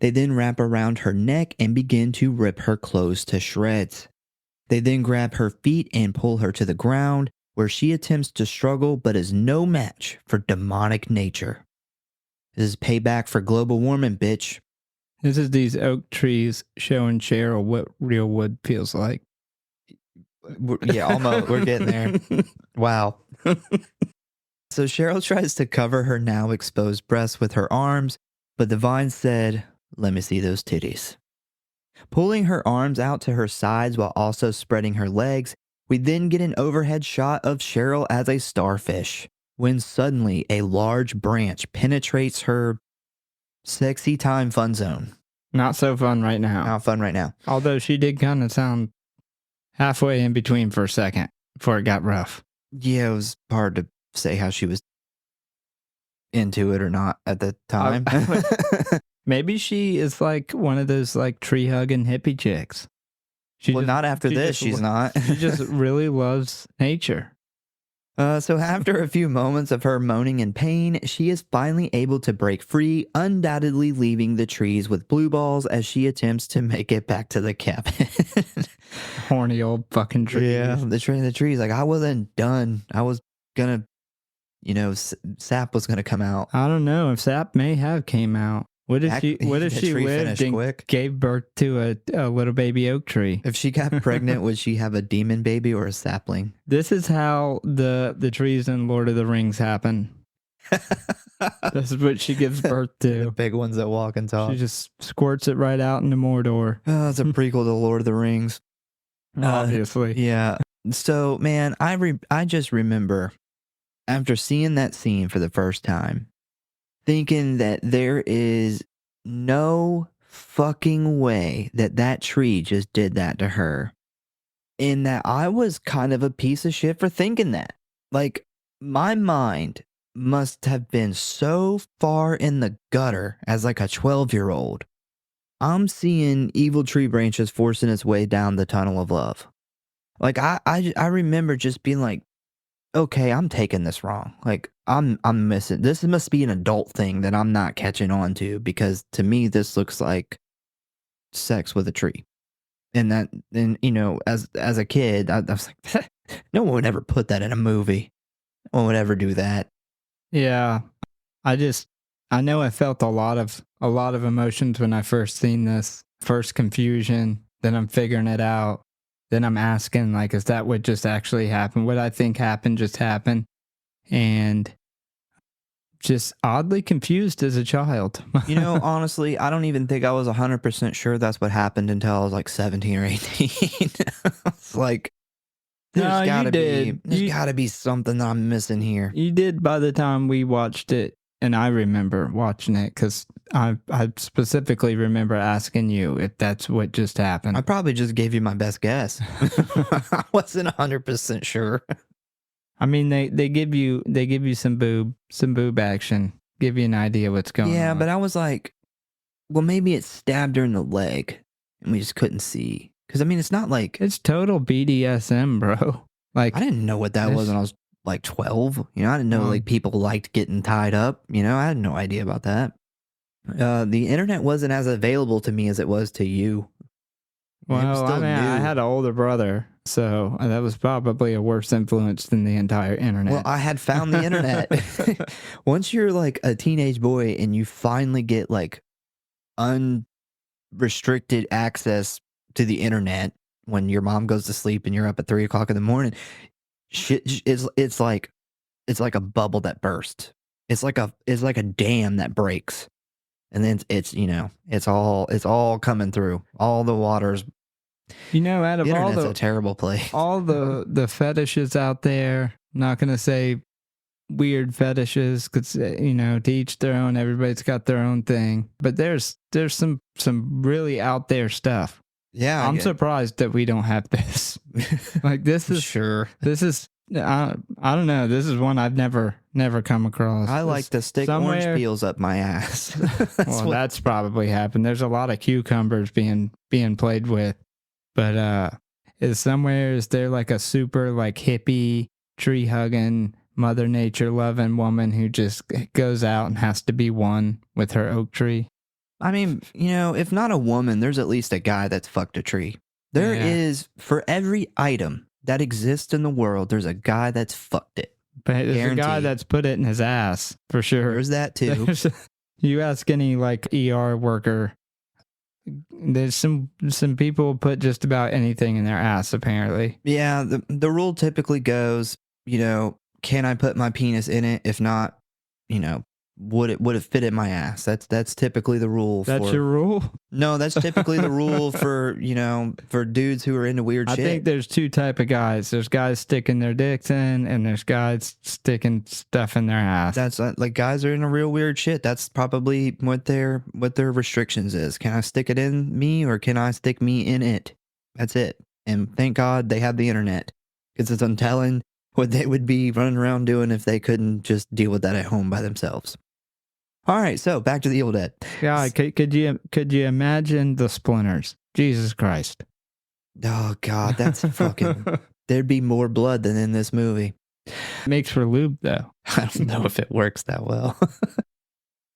They then wrap around her neck and begin to rip her clothes to shreds. They then grab her feet and pull her to the ground, where she attempts to struggle but is no match for demonic nature. This is payback for global warming, bitch. This is these oak trees showing Cheryl what real wood feels like. Yeah, almost. We're getting there. Wow. So Cheryl tries to cover her now exposed breasts with her arms, but the vine said, "Let me see those titties." Pulling her arms out to her sides while also spreading her legs, we then get an overhead shot of Cheryl as a starfish, when suddenly a large branch penetrates her sexy time fun zone. Not so fun right now. Not fun right now. Although she did kind of sound halfway in between for a second before it got rough. Yeah, it was hard to say how she was into it or not at the time. Maybe she is like one of those like tree hugging hippie chicks. Well, not after this, she's not. She just really loves nature. So after a few moments of her moaning in pain, she is finally able to break free, undoubtedly leaving the trees with blue balls as she attempts to make it back to the cabin. Horny old fucking trees. Yeah, the trees. Like, I wasn't done. I was gonna, sap was gonna come out. I don't know if sap may have came out. What if she tree lived finished and quick. gave birth to a little baby oak tree? If she got pregnant, would she have a demon baby or a sapling? This is how the trees in Lord of the Rings happen. This is what she gives birth The to. big ones that walk and talk. She just squirts it right out into Mordor. Oh, it's a prequel to Lord of the Rings. Obviously. Yeah. So, man, I just remember after seeing that scene for the first time, thinking that there is no fucking way that that tree just did that to her. And that I was kind of a piece of shit for thinking that. Like, my mind must have been so far in the gutter as like a 12-year-old. I'm seeing evil tree branches forcing its way down the tunnel of love. Like, I remember just being like, okay, I'm taking this wrong. Like, I'm missing. This must be an adult thing that I'm not catching on to, because to me, this looks like sex with a tree. And that, and you know, as a kid, I was like, no one would ever put that in a movie. No one would ever do that. Yeah. I know I felt a lot of emotions when I first seen this. First confusion, then I'm figuring it out. Then I'm asking, like, is that what just actually happened? What I think happened just happened. And just oddly confused as a child. You know, honestly, I don't even think I was 100% sure that's what happened until I was like 17 or 18. It's like, No, you did. There's gotta be something that I'm missing here. You did by the time we watched it, and I remember watching it because I specifically remember asking you if that's what just happened. I probably just gave you my best guess. I wasn't 100% sure. I mean, they give you some boob action, give you an idea what's going on. Yeah, but I was like, well, maybe it stabbed her in the leg, and we just couldn't see. Because I mean, it's not like it's total BDSM, bro. Like, I didn't know what that was when I was like 12. You know, I didn't know like people liked getting tied up. You know, I had no idea about that. The internet wasn't as available to me as it was to you. Well, I mean, I had an older brother, so that was probably a worse influence than the entire internet. Well, I had found the internet. Once you're like a teenage boy and you finally get like unrestricted access to the internet when your mom goes to sleep and you're up at 3 o'clock in the morning, shit, it's like a bubble that bursts. It's like a dam that breaks. And then it's you know, it's all coming through. All the waters. You know, out of all internet's a terrible place. All the fetishes out there, not gonna say weird fetishes, because you know, to each their own. Everybody's got their own thing. But there's some really out there stuff. Yeah, I'm surprised that we don't have this. Like, this is sure. This is I don't know. This is one I've never come across. I like to stick orange peels up my ass. That's probably happened. There's a lot of cucumbers being played with, but is there like a super like hippie tree hugging Mother Nature loving woman who just goes out and has to be one with her oak tree? I mean, you know, if not a woman, there's at least a guy that's fucked a tree. There is, for every item that exists in the world, there's a guy that's fucked it. But there's a guy that's put it in his ass, for sure. There's that too. You ask any like ER worker, there's some people put just about anything in their ass, apparently. Yeah, the rule typically goes, you know, can I put my penis in it? If not, you know, would it fit in my ass? That's typically the rule. That's your rule? No, that's typically the rule for, you know, for dudes who are into weird shit. I think there's two type of guys. There's guys sticking their dicks in, and there's guys sticking stuff in their ass. That's like guys are into real weird shit. That's probably what their restrictions is. Can I stick it in me, or can I stick me in it? That's it. And thank God they have the internet, because it's untelling what they would be running around doing if they couldn't just deal with that at home by themselves. All right, so back to the Evil Dead. God, could you imagine the splinters? Jesus Christ! Oh God, that's fucking. There'd be more blood than in this movie. Makes for lube, though. I don't know if it works that well.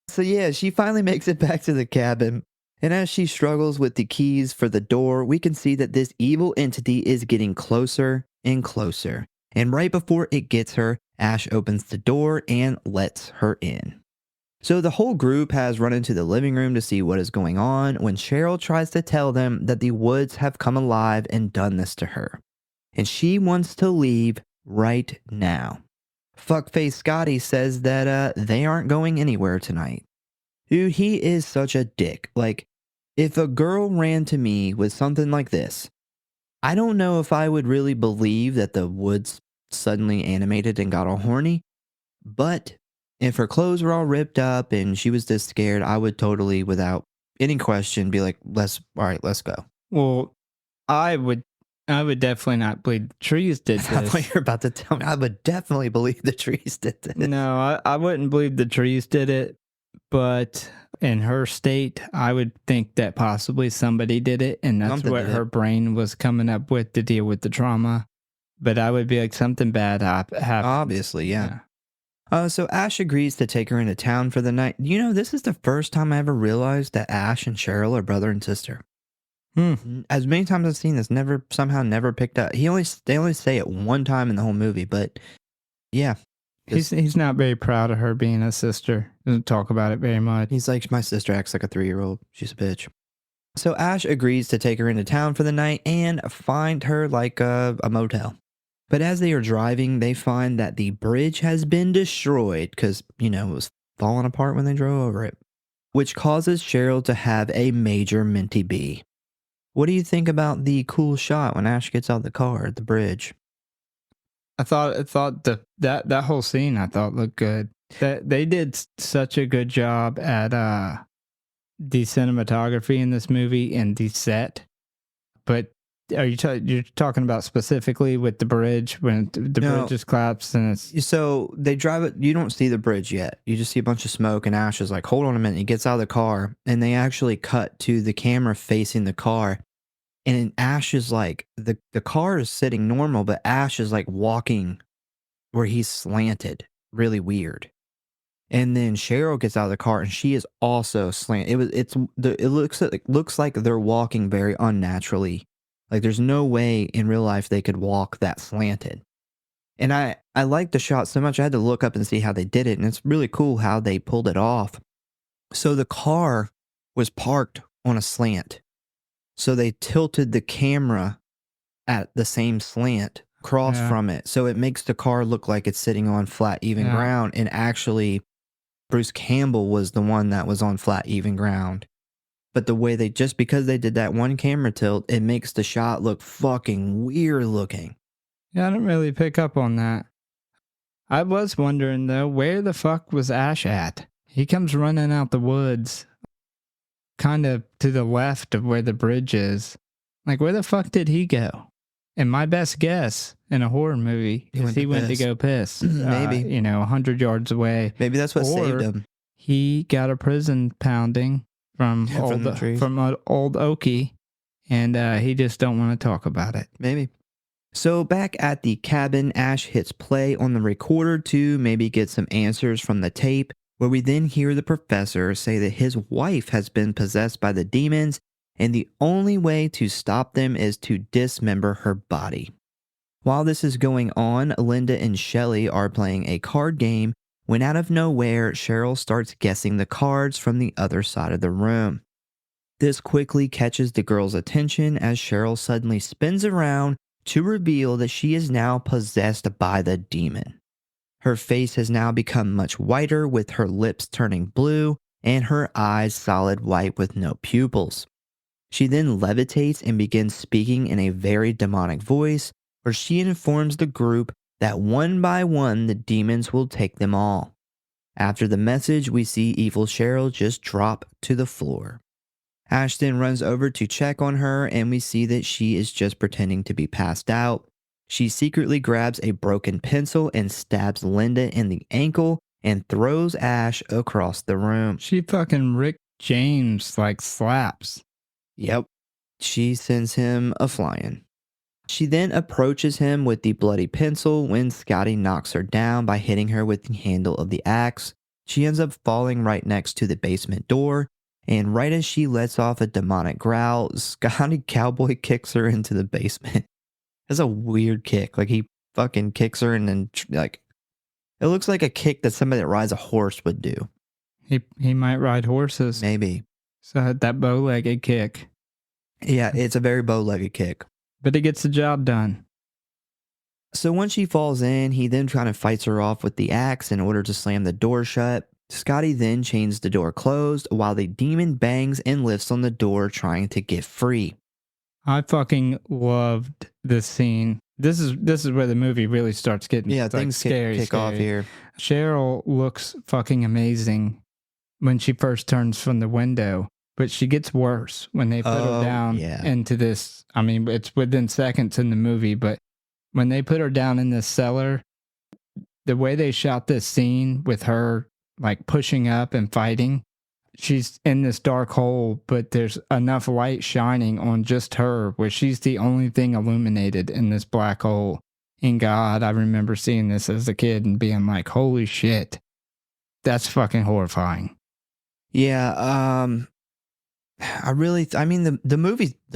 So yeah, she finally makes it back to the cabin, and as she struggles with the keys for the door, we can see that this evil entity is getting closer and closer. And right before it gets her, Ash opens the door and lets her in. So the whole group has run into the living room to see what is going on when Cheryl tries to tell them that the woods have come alive and done this to her. And she wants to leave right now. Fuckface Scotty says that they aren't going anywhere tonight. Dude, he is such a dick. Like, if a girl ran to me with something like this, I don't know if I would really believe that the woods suddenly animated and got all horny, but if her clothes were all ripped up and she was this scared, I would totally, without any question, be like, all right, let's go. Well, I would definitely not believe the trees did I this. thought you were about to tell me. I would definitely believe the trees did this. No, I wouldn't believe the trees did it, but in her state, I would think that possibly somebody did it, and that's Something what did her it. brain was coming up with to deal with the trauma. But I would be like, something bad happened. Obviously, yeah. So Ash agrees to take her into town for the night. You know, this is the first time I ever realized that Ash and Cheryl are brother and sister. As many times I've seen this, never picked up. They only say it one time in the whole movie, but yeah. He's not very proud of her being a sister. Doesn't talk about it very much. He's like, my sister acts like a 3-year-old. She's a bitch. So Ash agrees to take her into town for the night and find her like a motel. But as they are driving, they find that the bridge has been destroyed because, it was falling apart when they drove over it, which causes Cheryl to have a major minty bee. What do you think about the cool shot when Ash gets out the car at the bridge? I thought that whole scene I thought looked good. That they did such a good job at the cinematography in this movie and the set. But are you're talking about specifically with the bridge when the bridge is collapsed and it's So they drive it. You don't see the bridge yet. You just see a bunch of smoke, and Ash is like, "Hold on a minute." He gets out of the car, and they actually cut to the camera facing the car. And Ash is like, the car is sitting normal, but Ash is like walking where he's slanted, really weird. And then Cheryl gets out of the car, and she is also slanted. It looks like they're walking very unnaturally. Like there's no way in real life they could walk that slanted. And I like the shot so much I had to look up and see how they did it, and it's really cool how they pulled it off. So the car was parked on a slant. So they tilted the camera at the same slant across from it. So it makes the car look like it's sitting on flat, even ground. And actually, Bruce Campbell was the one that was on flat, even ground. But the way because they did that one camera tilt, it makes the shot look fucking weird looking. Yeah, I didn't really pick up on that. I was wondering though, where the fuck was Ash at? He comes running out the woods, kind of to the left of where the bridge is. Like, where the fuck did he go? And my best guess in a horror movie is he went to go piss. Maybe. 100 yards away. Maybe that's what saved him. He got a prison pounding from old Okie, and he just don't want to talk about it. Maybe. So back at the cabin, Ash hits play on the recorder to maybe get some answers from the tape, where we then hear the professor say that his wife has been possessed by the demons, and the only way to stop them is to dismember her body. While this is going on, Linda and Shelly are playing a card game when out of nowhere, Cheryl starts guessing the cards from the other side of the room. This quickly catches the girl's attention as Cheryl suddenly spins around to reveal that she is now possessed by the demon. Her face has now become much whiter, with her lips turning blue and her eyes solid white with no pupils. She then levitates and begins speaking in a very demonic voice, where she informs the group that one by one the demons will take them all. After the message, we see evil Cheryl just drop to the floor. Ash then runs over to check on her, and we see that she is just pretending to be passed out. She secretly grabs a broken pencil and stabs Linda in the ankle and throws Ash across the room. She fucking Rick James slaps. Yep. She sends him a flying. She then approaches him with the bloody pencil when Scotty knocks her down by hitting her with the handle of the axe. She ends up falling right next to the basement door, and right as she lets off a demonic growl, Scotty cowboy kicks her into the basement. That's a weird kick. Like, he fucking kicks her and then, it looks like a kick that somebody that rides a horse would do. He might ride horses. Maybe. So that bow-legged kick. Yeah, it's a very bow-legged kick. But it gets the job done. So once she falls in, he then kind of fights her off with the axe in order to slam the door shut. Scotty then chains the door closed while the demon bangs and lifts on the door trying to get free. I fucking loved this scene. This is where the movie really starts getting things scary. kick off here. Cheryl looks fucking amazing when she first turns from the window, but she gets worse when they put her down into this. I mean, it's within seconds in the movie, but when they put her down in this cellar, the way they shot this scene with her like pushing up and fighting, she's in this dark hole, but there's enough light shining on just her where she's the only thing illuminated in this black hole. And God, I remember seeing this as a kid and being like, holy shit, that's fucking horrifying. Yeah, I mean the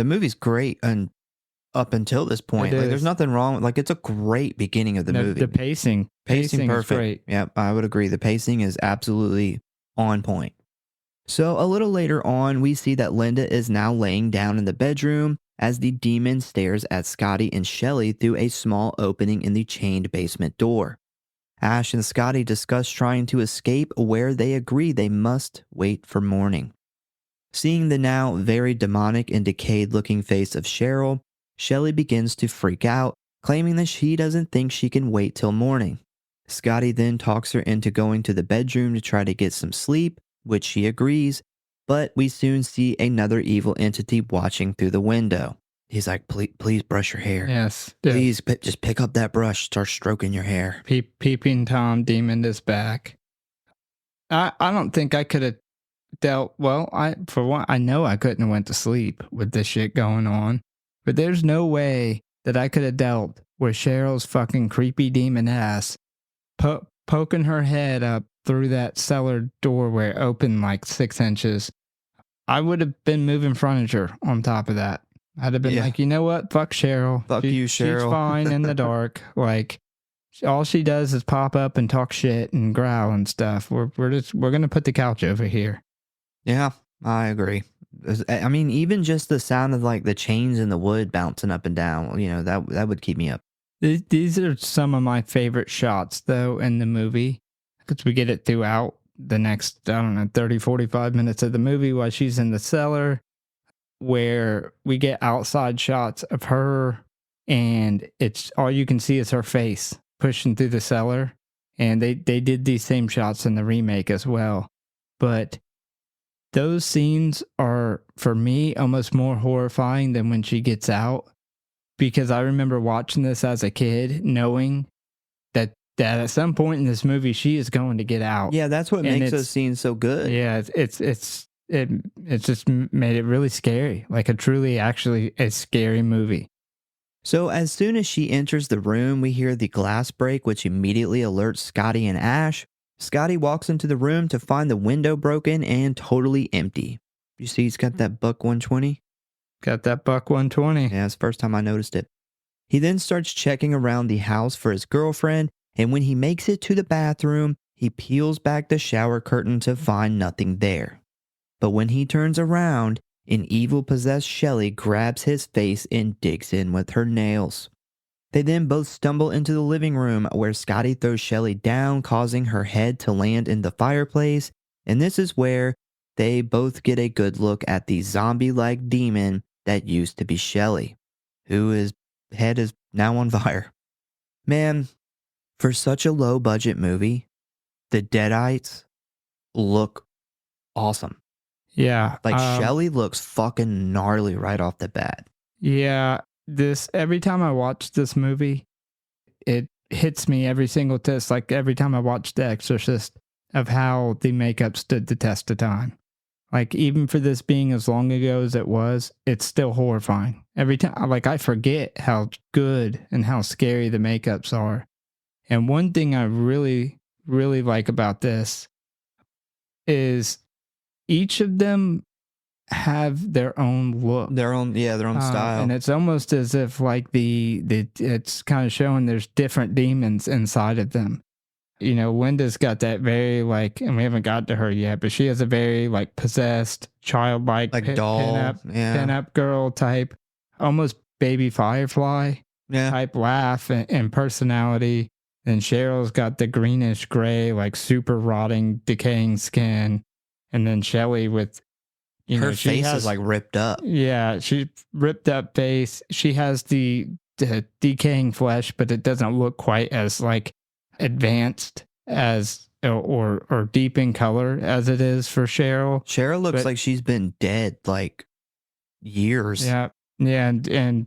movie's great and up until this point. Like, there's nothing wrong. Like, it's a great beginning of the movie. The pacing perfect. Is great. Yeah, I would agree. The pacing is absolutely on point. So a little later on, we see that Linda is now laying down in the bedroom as the demon stares at Scotty and Shelly through a small opening in the chained basement door. Ash and Scotty discuss trying to escape, where they agree they must wait for morning. Seeing the now very demonic and decayed looking face of Cheryl, Shelly begins to freak out, claiming that she doesn't think she can wait till morning. Scotty then talks her into going to the bedroom to try to get some sleep, which she agrees, but we soon see another evil entity watching through the window. He's like, please brush your hair. Yes. Please just pick up that brush, start stroking your hair. Peeping Tom demon is back. I don't think I could have dealt, well, for one, I know I couldn't have went to sleep with this shit going on, but there's no way that I could have dealt with Cheryl's fucking creepy demon ass poking her head up through that cellar doorway open like 6 inches. I would have been moving furniture on top of that. I'd have been like, you know what? Fuck Cheryl. Fuck you, Cheryl. She's fine in the dark. Like, all she does is pop up and talk shit and growl and stuff. We're gonna put the couch over here. Yeah, I agree. I mean, even just the sound of like the chains in the wood bouncing up and down, you know, that would keep me up. These are some of my favorite shots, though, in the movie, because we get it throughout the next, 30, 45 minutes of the movie while she's in the cellar, where we get outside shots of her, and it's all you can see is her face pushing through the cellar. And they did these same shots in the remake as well. But those scenes are, for me, almost more horrifying than when she gets out. Because I remember watching this as a kid, knowing that at some point in this movie, she is going to get out. Yeah, that's what makes those scenes so good. Yeah, it just made it really scary. Like actually a scary movie. So as soon as she enters the room, we hear the glass break, which immediately alerts Scotty and Ash. Scotty walks into the room to find the window broken and totally empty. You see he's got that buck 120? Got that buck 120. Yeah, it's the first time I noticed it. He then starts checking around the house for his girlfriend, and when he makes it to the bathroom, he peels back the shower curtain to find nothing there. But when he turns around, an evil-possessed Shelly grabs his face and digs in with her nails. They then both stumble into the living room, where Scotty throws Shelly down, causing her head to land in the fireplace, and this is where they both get a good look at the zombie-like demon that used to be Shelly, whose head is now on fire. Man, for such a low-budget movie, the Deadites look awesome. Yeah. Like, Shelly looks fucking gnarly right off the bat. Yeah. Every time I watch this movie, it hits me every single test. Like every time I watch The Exorcist, of how the makeup stood the test of time. Like, even for this being as long ago as it was, it's still horrifying. Every time, like, I forget how good and how scary the makeups are. And one thing I really, really like about this is each of them have their own look. Their own style. And it's almost as if, like, it's kind of showing there's different demons inside of them. You know, Linda's got that very, like, and we haven't got to her yet, but she has a very, like, possessed, childlike, like doll, pin-up girl type, almost baby Firefly type laugh and personality. And Cheryl's got the greenish gray, like, super rotting, decaying skin. And then Shelly with Her face is like ripped up. Yeah, she ripped up face. She has the decaying flesh, but it doesn't look quite as like advanced as or deep in color as it is for Cheryl. Cheryl looks like she's been dead like years. Yeah, yeah, and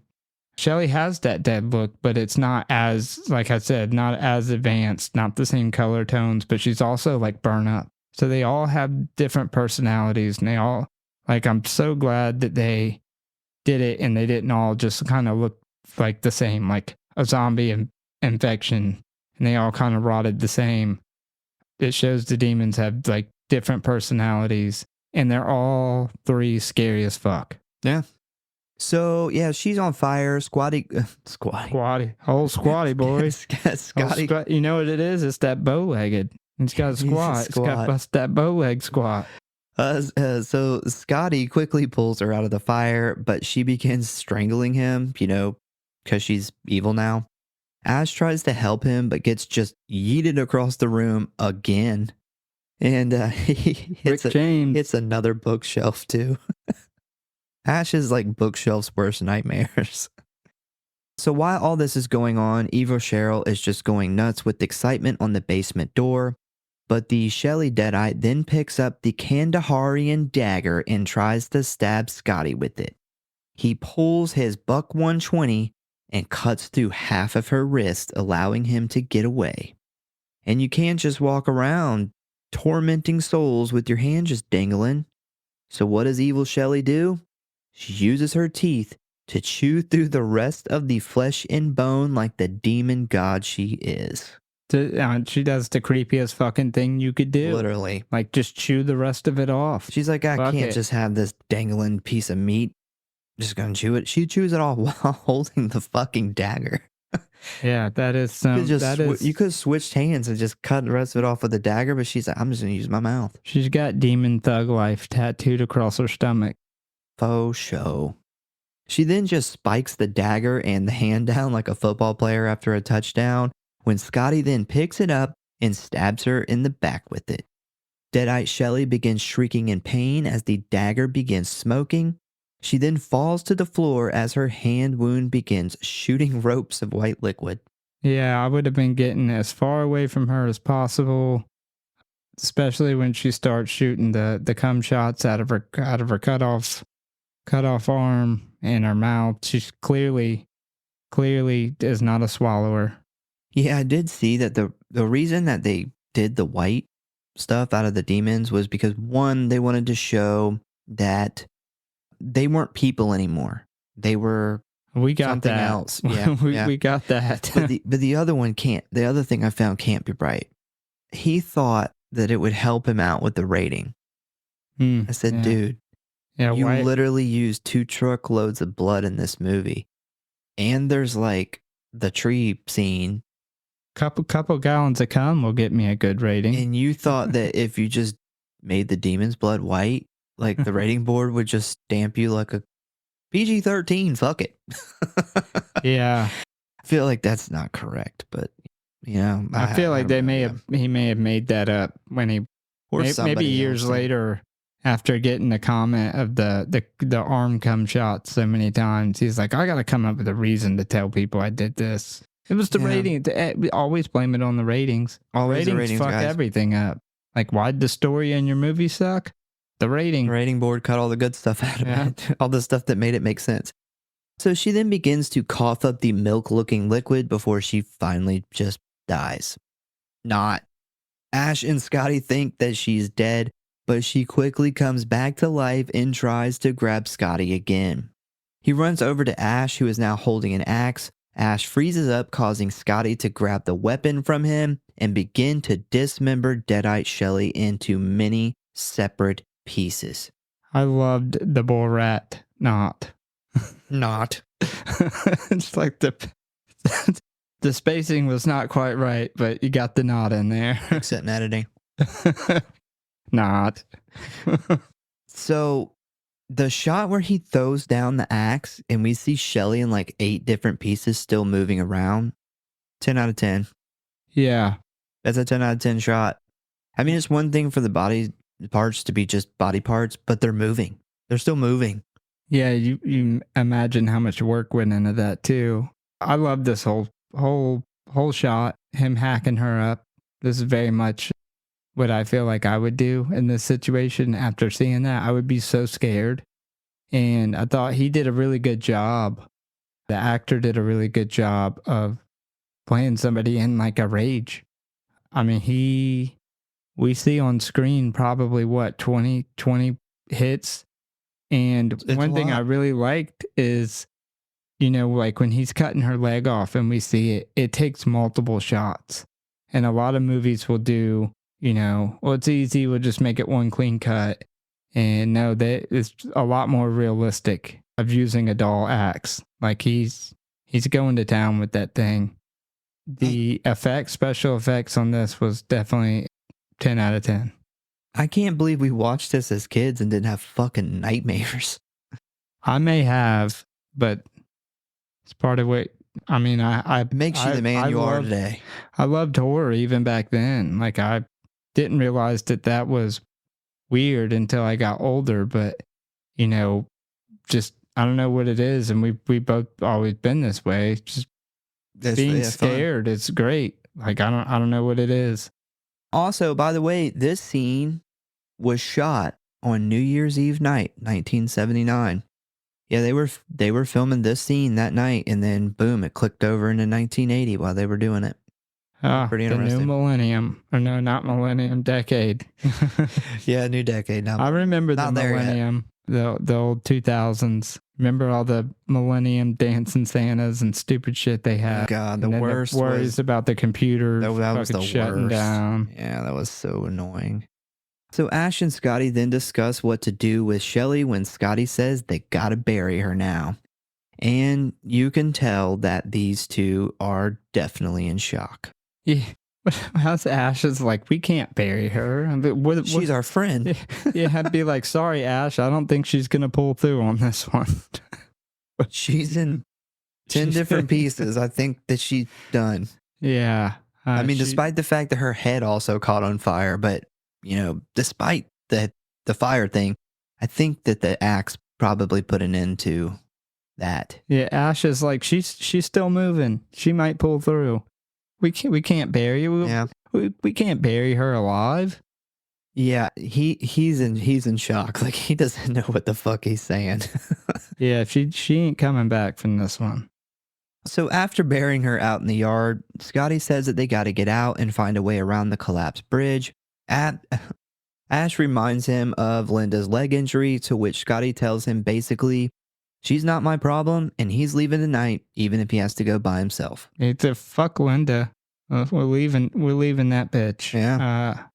Shelly has that dead look, but it's not as, like I said, not as advanced, not the same color tones, but she's also like burnt up. So they all have different personalities, and they all, like, I'm so glad that they did it and they didn't all just kind of look like the same, like a zombie infection, and they all kind of rotted the same. It shows the demons have like different personalities, and they're all three scary as fuck. Yeah. So, yeah, she's on fire. Squatty. Old Squatty boy. Scotty. You know what it is? It's that bow-legged. He's got a squat. It's got to bust that bow-leg squat. So Scotty quickly pulls her out of the fire, but she begins strangling him, because she's evil now. Ash tries to help him, but gets just yeeted across the room again. And he hits another bookshelf, too. Ash is like bookshelf's worst nightmares. So while all this is going on, evil Cheryl is just going nuts with excitement on the basement door. But the Shelly Deadite then picks up the Kandaharian dagger and tries to stab Scotty with it. He pulls his buck 120 and cuts through half of her wrist, allowing him to get away. And you can't just walk around tormenting souls with your hand just dangling. So what does evil Shelly do? She uses her teeth to chew through the rest of the flesh and bone like the demon god she is. She does the creepiest fucking thing you could do. Literally. Like, just chew the rest of it off. She's like, I can't just have this dangling piece of meat. I'm just going to chew it. She chews it all while holding the fucking dagger. Yeah, that is some... You could have switched hands and just cut the rest of it off with the dagger, but she's like, I'm just going to use my mouth. She's got demon thug life tattooed across her stomach. Faux show. She then just spikes the dagger and the hand down like a football player after a touchdown, when Scotty then picks it up and stabs her in the back with it. Deadite Shelly begins shrieking in pain as the dagger begins smoking. She then falls to the floor as her hand wound begins shooting ropes of white liquid. Yeah, I would have been getting as far away from her as possible, especially when she starts shooting the cum shots out of her cut off arm and her mouth. She's clearly is not a swallower. Yeah, I did see that the reason that they did the white stuff out of the demons was because, one, they wanted to show that they weren't people anymore. They were something else. Yeah, we got that. but the other one can't. The other thing I found can't be right. He thought that it would help him out with the rating. I said, dude, you literally used 2 truckloads of blood in this movie. And there's like the tree scene. Couple gallons of cum will get me a good rating. And you thought that if you just made the demon's blood white, like the rating board would just stamp you like a PG-13. Fuck it. Yeah. I feel like that's not correct, but I feel like he may have made that up when he, or maybe years later, after getting the comment of the arm cum shot so many times. He's like, I got to come up with a reason to tell people I did this. It was the rating. We always blame it on the ratings. Always ratings, the ratings, fuck guys. Everything up. Like, why'd the story in your movie suck? The rating. The rating board cut all the good stuff out of it. All the stuff that made it make sense. So she then begins to cough up the milk-looking liquid before she finally just dies. Not. Ash and Scotty think that she's dead, but she quickly comes back to life and tries to grab Scotty again. He runs over to Ash, who is now holding an axe. Ash freezes up, causing Scotty to grab the weapon from him and begin to dismember Deadite Shelly into many separate pieces. I loved the bull rat knot. It's like the spacing was not quite right, but you got the knot in there. Except in editing. Knot. So the shot where he throws down the axe and we see Shelly in like 8 different pieces still moving around. 10 out of 10. Yeah. That's a 10 out of 10 shot. I mean, it's one thing for the body parts to be just body parts, but they're moving. They're still moving. Yeah, you imagine how much work went into that too. I love this whole shot, him hacking her up. This is very much what I feel like I would do in this situation. After seeing that, I would be so scared. And I thought he did a really good job. The actor did a really good job of playing somebody in like a rage. I mean, we see on screen probably what, 20 hits. And It's one a thing I lot. really liked is, like when he's cutting her leg off and we see it, it takes multiple shots. And a lot of movies will do, well, it's easy, we'll just make it one clean cut. And no, that is a lot more realistic of using a dull axe. Like he's going to town with that thing. The special effects on this was definitely 10 out of 10. I can't believe we watched this as kids and didn't have fucking nightmares. I may have, but it's part of what, I mean, It makes you the man you are today. I loved horror even back then. Like I didn't realize that was weird until I got older, but just, I don't know what it is. And we both always been this way. Just being scared. It's great. Like, I don't know what it is. Also, by the way, this scene was shot on New Year's Eve night, 1979. Yeah, they were filming this scene that night, and then boom, it clicked over into 1980 while they were doing it. Pretty interesting. The new millennium. Or no, not millennium, decade. Yeah, new decade. Now, I remember the not there yet. millennium, the old 2000s. Remember all the millennium dancing Santas and stupid shit they had. God, the And then worst worries was about the computer that was the shutting worst. down. Yeah, that was so annoying. So Ash and Scotty then discuss what to do with Shelly when Scotty says they gotta bury her now. And you can tell that these two are definitely in shock. Yeah. How's Ash is like, we can't bury her. I mean, She's our friend. Yeah, I'd be like, sorry, Ash, I don't think she's going to pull through on this one. She's in 10 different pieces. I think that she's done. Yeah. I mean, despite the fact that her head also caught on fire, but, despite the fire thing, I think that the axe probably put an end to that. Yeah, Ash is like, she's still moving. She might pull through. We can't bury you. Yeah. We can't bury her alive. Yeah, he's in shock. Like, he doesn't know what the fuck he's saying. Yeah, she ain't coming back from this one. So after burying her out in the yard, Scotty says that they got to get out and find a way around the collapsed bridge. Ash reminds him of Linda's leg injury, to which Scotty tells him basically, she's not my problem, and he's leaving tonight, even if he has to go by himself. It's a fuck Linda. We're leaving that bitch. Yeah.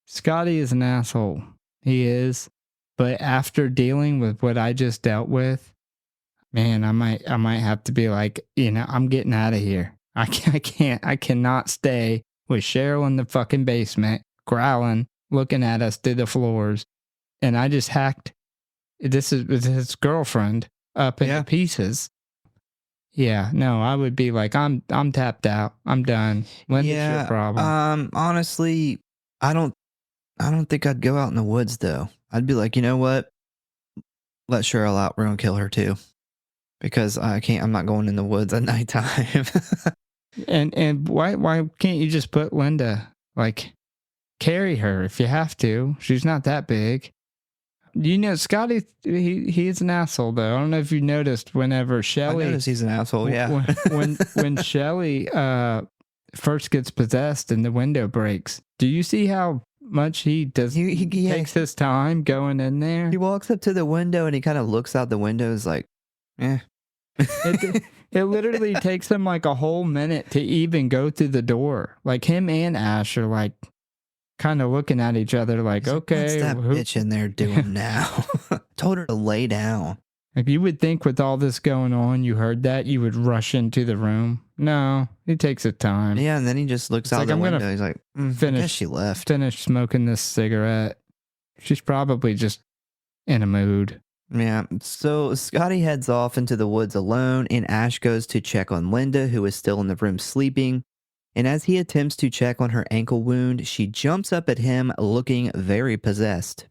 Scotty is an asshole. He is. But after dealing with what I just dealt with, man, I might have to be like, I'm getting out of here. I cannot stay with Cheryl in the fucking basement, growling, looking at us through the floors. And I just hacked his girlfriend up into pieces. Yeah, no, I would be like, I'm tapped out. I'm done. Linda's your problem. Honestly, I don't think I'd go out in the woods though. I'd be like, you know what? Let Cheryl out. We're gonna kill her too, because I'm not going in the woods at nighttime. And why can't you just put Linda, like, carry her if you have to? She's not that big. Scotty, he's an asshole though. I don't know if you noticed whenever Shelly. I noticed he's an asshole. Yeah. when Shelly first gets possessed and the window breaks, do you see how much he does? He takes his time going in there. He walks up to the window and he kind of looks out the window. Is like, eh. It literally takes him like a whole minute to even go through the door. Like him and Ash are like kind of looking at each other like, okay. What's that bitch in there doing now? Told her to lay down. Like, you would think with all this going on, you heard that, you would rush into the room. No, he takes his time. Yeah, and then he just looks out the window. He's like, I guess she left. Finish smoking this cigarette. She's probably just in a mood. Yeah, so Scotty heads off into the woods alone, and Ash goes to check on Linda, who is still in the room sleeping. And as he attempts to check on her ankle wound, she jumps up at him looking very possessed.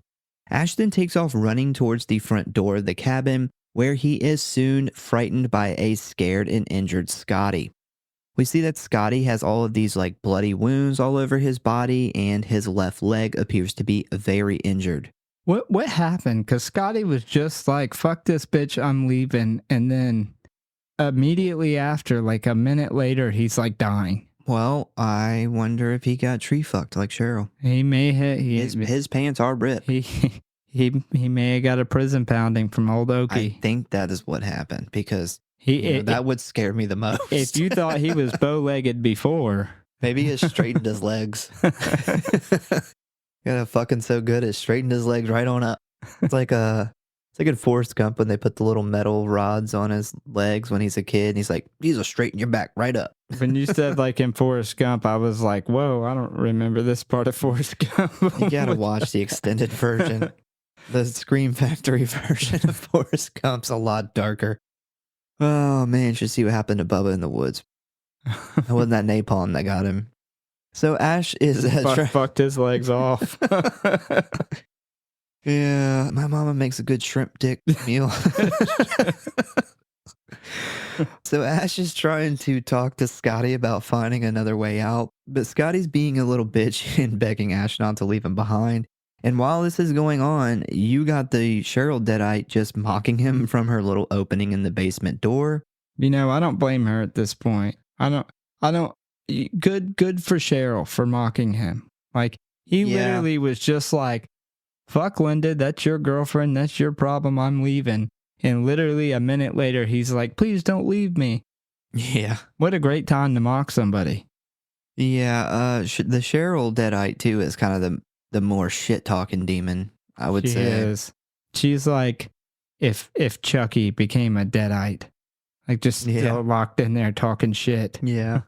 Ash then takes off running towards the front door of the cabin, where he is soon frightened by a scared and injured Scotty. We see that Scotty has all of these like bloody wounds all over his body, and his left leg appears to be very injured. What happened? Because Scotty was just like, fuck this bitch, I'm leaving. And then immediately after, like a minute later, he's like dying. Well, I wonder if he got tree fucked like Cheryl. He may have... His pants are ripped. He may have got a prison pounding from old Okie. I think that is what happened, because that would scare me the most. If you thought he was bow-legged before... Maybe he straightened his legs. Got fucking so good it straightened his legs right on up. It's like in Forrest Gump when they put the little metal rods on his legs when he's a kid. And he's like, these will straighten your back right up. When you said like in Forrest Gump, I was like, whoa, I don't remember this part of Forrest Gump. You gotta watch the extended version. The Scream Factory version of Forrest Gump's a lot darker. Oh man, you should see what happened to Bubba in the woods. It wasn't that napalm that got him. So Ash is... fucked his legs off. Yeah, my mama makes a good shrimp dick meal. So Ash is trying to talk to Scotty about finding another way out, but Scotty's being a little bitch and begging Ash not to leave him behind. And while this is going on, you got the Cheryl Deadite just mocking him from her little opening in the basement door. You know, I don't blame her at this point. I don't. Good for Cheryl for mocking him. Like, he literally was just like, fuck Linda, that's your girlfriend, that's your problem, I'm leaving. And literally a minute later, he's like, please don't leave me. Yeah. What a great time to mock somebody. Yeah, the Cheryl Deadite, too, is kind of the more shit-talking demon, I would say. Is. She's like, if Chucky became a Deadite. Like, just still locked in there talking shit. Yeah.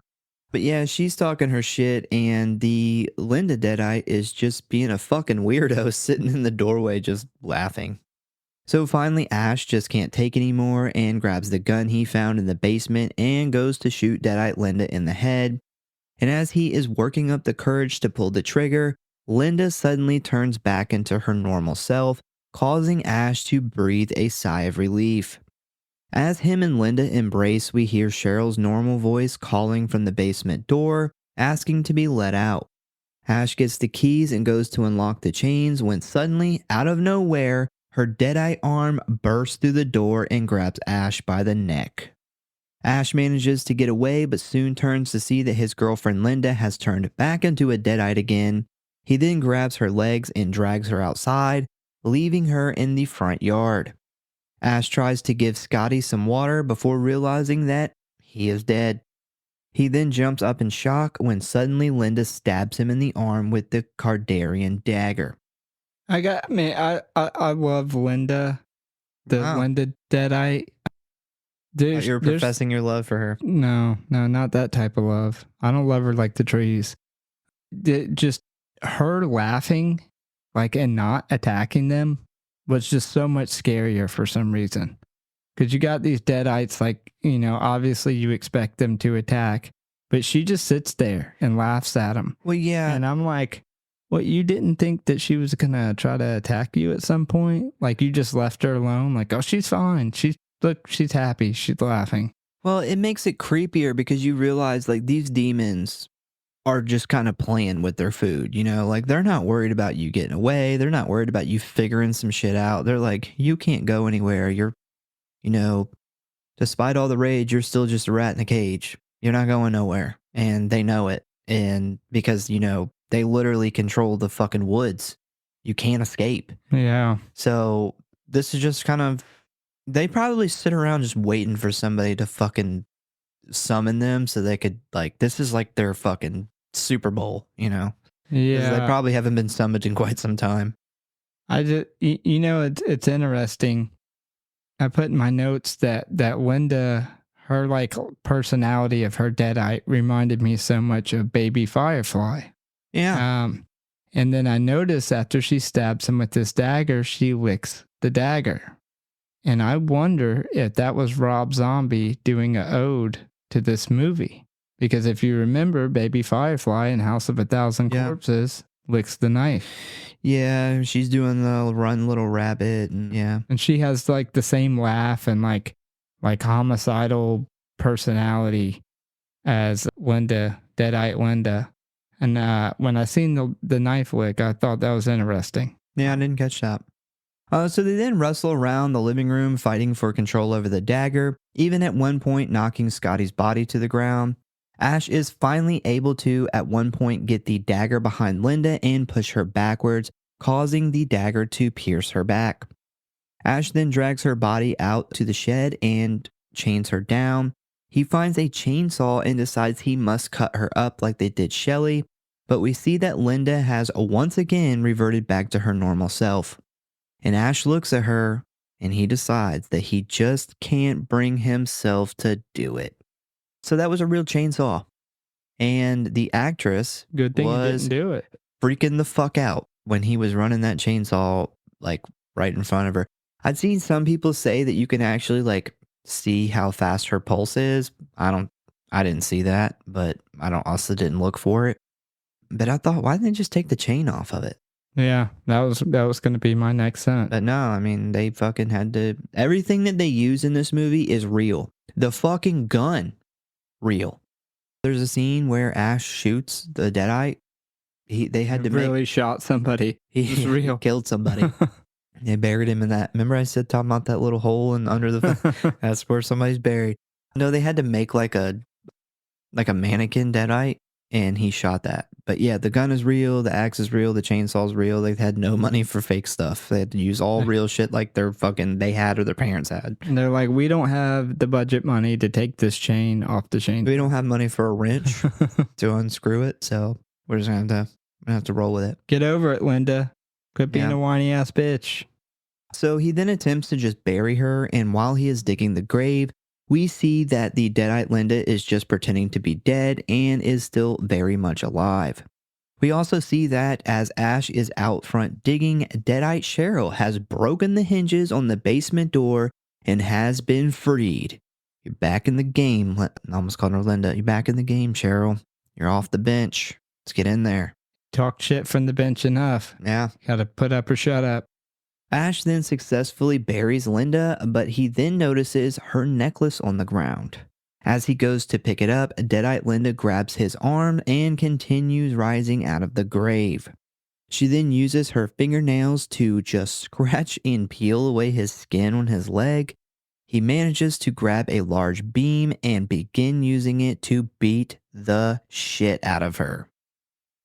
But yeah, she's talking her shit, and the Linda Deadite is just being a fucking weirdo sitting in the doorway just laughing. So finally, Ash just can't take anymore and grabs the gun he found in the basement and goes to shoot Deadite Linda in the head. And as he is working up the courage to pull the trigger, Linda suddenly turns back into her normal self, causing Ash to breathe a sigh of relief. As him and Linda embrace, we hear Cheryl's normal voice calling from the basement door, asking to be let out. Ash gets the keys and goes to unlock the chains when suddenly, out of nowhere, her Deadite arm bursts through the door and grabs Ash by the neck. Ash manages to get away, but soon turns to see that his girlfriend Linda has turned back into a Deadite again. He then grabs her legs and drags her outside, leaving her in the front yard. Ash tries to give Scotty some water before realizing that he is dead. He then jumps up in shock when suddenly Linda stabs him in the arm with the Kardarian dagger. I love Linda. Linda Deadite. You're professing your love for her. No, not that type of love. I don't love her like the trees. Just her laughing, like, and not attacking them was just so much scarier for some reason. Because you got these Deadites, like, you know, obviously you expect them to attack, but she just sits there and laughs at them. Well, yeah. And I'm like, what, you didn't think that she was going to try to attack you at some point? Like, you just left her alone? Like, oh, she's fine. Look, she's happy. She's laughing. Well, it makes it creepier because you realize, like, these demons are just kind of playing with their food, you know? Like, they're not worried about you getting away. They're not worried about you figuring some shit out. They're like, you can't go anywhere. You're, you know, despite all the rage, you're still just a rat in a cage. You're not going nowhere. And they know it. And because, you know, they literally control the fucking woods. You can't escape. Yeah. So this is just kind of, they probably sit around just waiting for somebody to fucking summon them so they could, like, this is like their fucking Super Bowl, you know? Yeah. They probably haven't been summoned in quite some time. I just, you know, it's interesting. I put in my notes that Linda, her like personality of her Deadite reminded me so much of Baby Firefly. Yeah. And then I noticed after she stabs him with this dagger, she licks the dagger. And I wonder if that was Rob Zombie doing an ode to this movie. Because if you remember Baby Firefly and House of a Thousand Corpses, licks the knife. Yeah, she's doing the run little rabbit, and yeah. And she has like the same laugh and like homicidal personality as Linda, Deadite Linda. And when I seen the knife lick, I thought that was interesting. Yeah, I didn't catch that. So they then wrestle around the living room fighting for control over the dagger, even at one point knocking Scotty's body to the ground. Ash is finally able to, at one point, get the dagger behind Linda and push her backwards, causing the dagger to pierce her back. Ash then drags her body out to the shed and chains her down. He finds a chainsaw and decides he must cut her up like they did Shelly, but we see that Linda has once again reverted back to her normal self. And Ash looks at her and he decides that he just can't bring himself to do it. So that was a real chainsaw. And the actress Good thing he was didn't do it. freaking the fuck out when he was running that chainsaw like right in front of her. I'd seen some people say that you can actually like see how fast her pulse is. I didn't see that, but I also didn't look for it. But I thought, why didn't they just take the chain off of it? Yeah, that was going to be my next sentence. But no, I mean, they fucking had to. Everything that they use in this movie is real. The fucking gun, real. There's a scene where Ash shoots the Deadite. They had to really shot somebody. It's real. Killed somebody. They buried him in that. Remember I said talking about that little hole under the. That's where somebody's buried. No, they had to make like a mannequin Deadite, and he shot that. But yeah, the gun is real, the axe is real, the chainsaw is real. They had no money for fake stuff. They had to use all real shit like they had or their parents had. And they're like, we don't have the budget money to take this chain off the chain. We don't have money for a wrench to unscrew it, so we're just gonna have to roll with it. Get over it, Linda. Quit being a whiny ass bitch. So he then attempts to just bury her, and while he is digging the grave, we see that the Deadite Linda is just pretending to be dead and is still very much alive. We also see that as Ash is out front digging, Deadite Cheryl has broken the hinges on the basement door and has been freed. You're back in the game. I almost called her Linda. You're back in the game, Cheryl. You're off the bench. Let's get in there. Talk shit from the bench enough. Yeah. Gotta put up or shut up. Ash then successfully buries Linda, but he then notices her necklace on the ground. As he goes to pick it up, Deadite Linda grabs his arm and continues rising out of the grave. She then uses her fingernails to just scratch and peel away his skin on his leg. He manages to grab a large beam and begin using it to beat the shit out of her.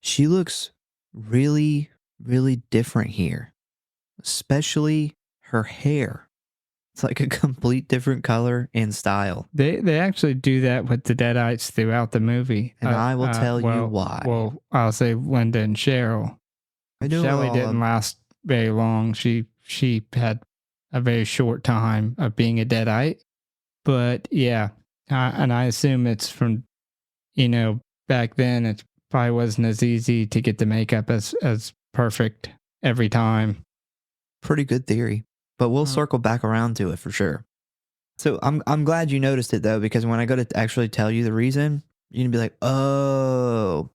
She looks really, really different here. Especially her hair. It's like a complete different color and style. They actually do that with the Deadites throughout the movie. And I will tell you why. Well, I'll say Linda and Cheryl. Shelly didn't last very long. She had a very short time of being a Deadite. But yeah, and I assume it's from, back then it probably wasn't as easy to get the makeup as perfect every time. Pretty good theory, but we'll circle back around to it for sure. So I'm glad you noticed it though, because when I go to actually tell you the reason, you're gonna be like, oh.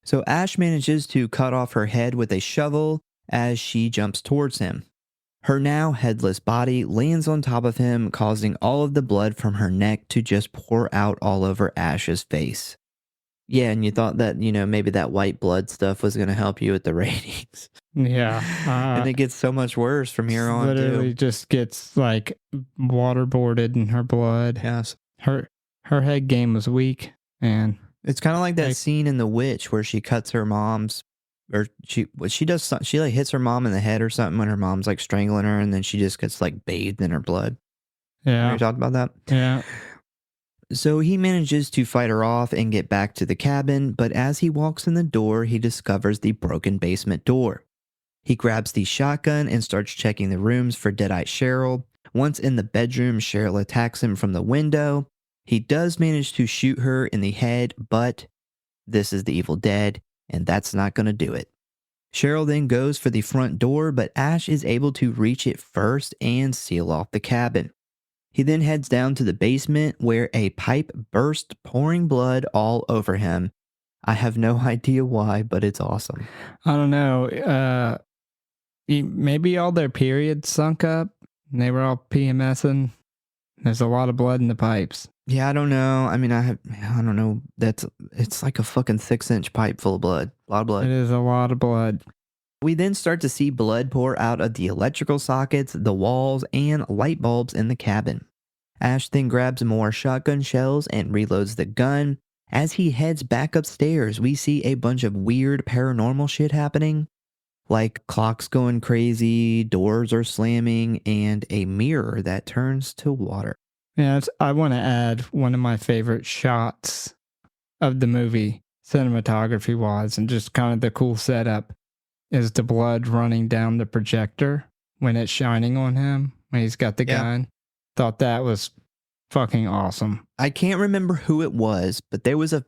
So Ash manages to cut off her head with a shovel as she jumps towards him. Her now headless body lands on top of him, causing all of the blood from her neck to just pour out all over Ash's face. Yeah, and you thought that, maybe that white blood stuff was going to help you with the ratings. Yeah. And it gets so much worse from here on, literally just gets like waterboarded in her blood. Yes. Her head game was weak, and it's kind of like that scene in The Witch where she cuts her mom's, or she like hits her mom in the head or something when her mom's like strangling her, and then she just gets like bathed in her blood. Yeah. You talked about that? Yeah. So he manages to fight her off and get back to the cabin, but as he walks in the door, he discovers the broken basement door. He grabs the shotgun and starts checking the rooms for Deadite Cheryl. Once in the bedroom, Cheryl attacks him from the window. He does manage to shoot her in the head, but this is the Evil Dead, and that's not going to do it. Cheryl then goes for the front door, but Ash is able to reach it first and seal off the cabin. He then heads down to the basement where a pipe burst, pouring blood all over him. I have no idea why, but it's awesome. I don't know. Maybe all their periods sunk up and they were all PMSing. There's a lot of blood in the pipes. Yeah, I don't know. I mean, I don't know. It's like a fucking 6-inch pipe full of blood. A lot of blood. It is a lot of blood. We then start to see blood pour out of the electrical sockets, the walls, and light bulbs in the cabin. Ash then grabs more shotgun shells and reloads the gun. As he heads back upstairs, we see a bunch of weird paranormal shit happening. Like clocks going crazy, doors are slamming, and a mirror that turns to water. Yeah, I want to add one of my favorite shots of the movie, cinematography-wise, and just kind of the cool setup, is the blood running down the projector when it's shining on him, when he's got the gun. Thought that was fucking awesome. I can't remember who it was, but there was a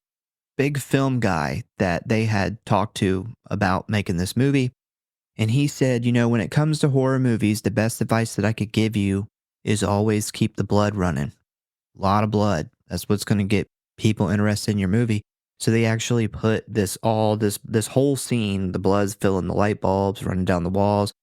big film guy that they had talked to about making this movie. And he said, when it comes to horror movies, the best advice that I could give you is always keep the blood running. A lot of blood. That's what's going to get people interested in your movie. So they actually put this whole scene, the blood's filling the light bulbs, running down the walls,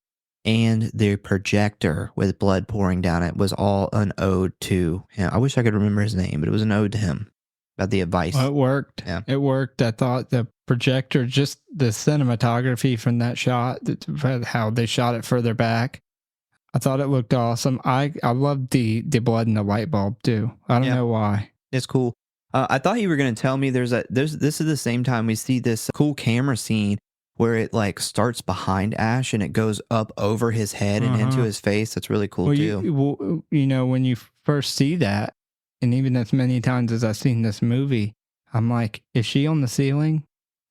and the projector with blood pouring down it was all an ode to him. I wish I could remember his name, but it was an ode to him about the advice. Well, it worked. Yeah. It worked. I thought the projector, just the cinematography from that shot, how they shot it further back, I thought it looked awesome. I loved the blood in the light bulb too. I don't know why. It's cool. I thought you were going to tell me this is the same time we see this cool camera scene where it like starts behind Ash and it goes up over his head and into his face. That's really cool too. When you first see that, and even as many times as I've seen this movie, I'm like, is she on the ceiling?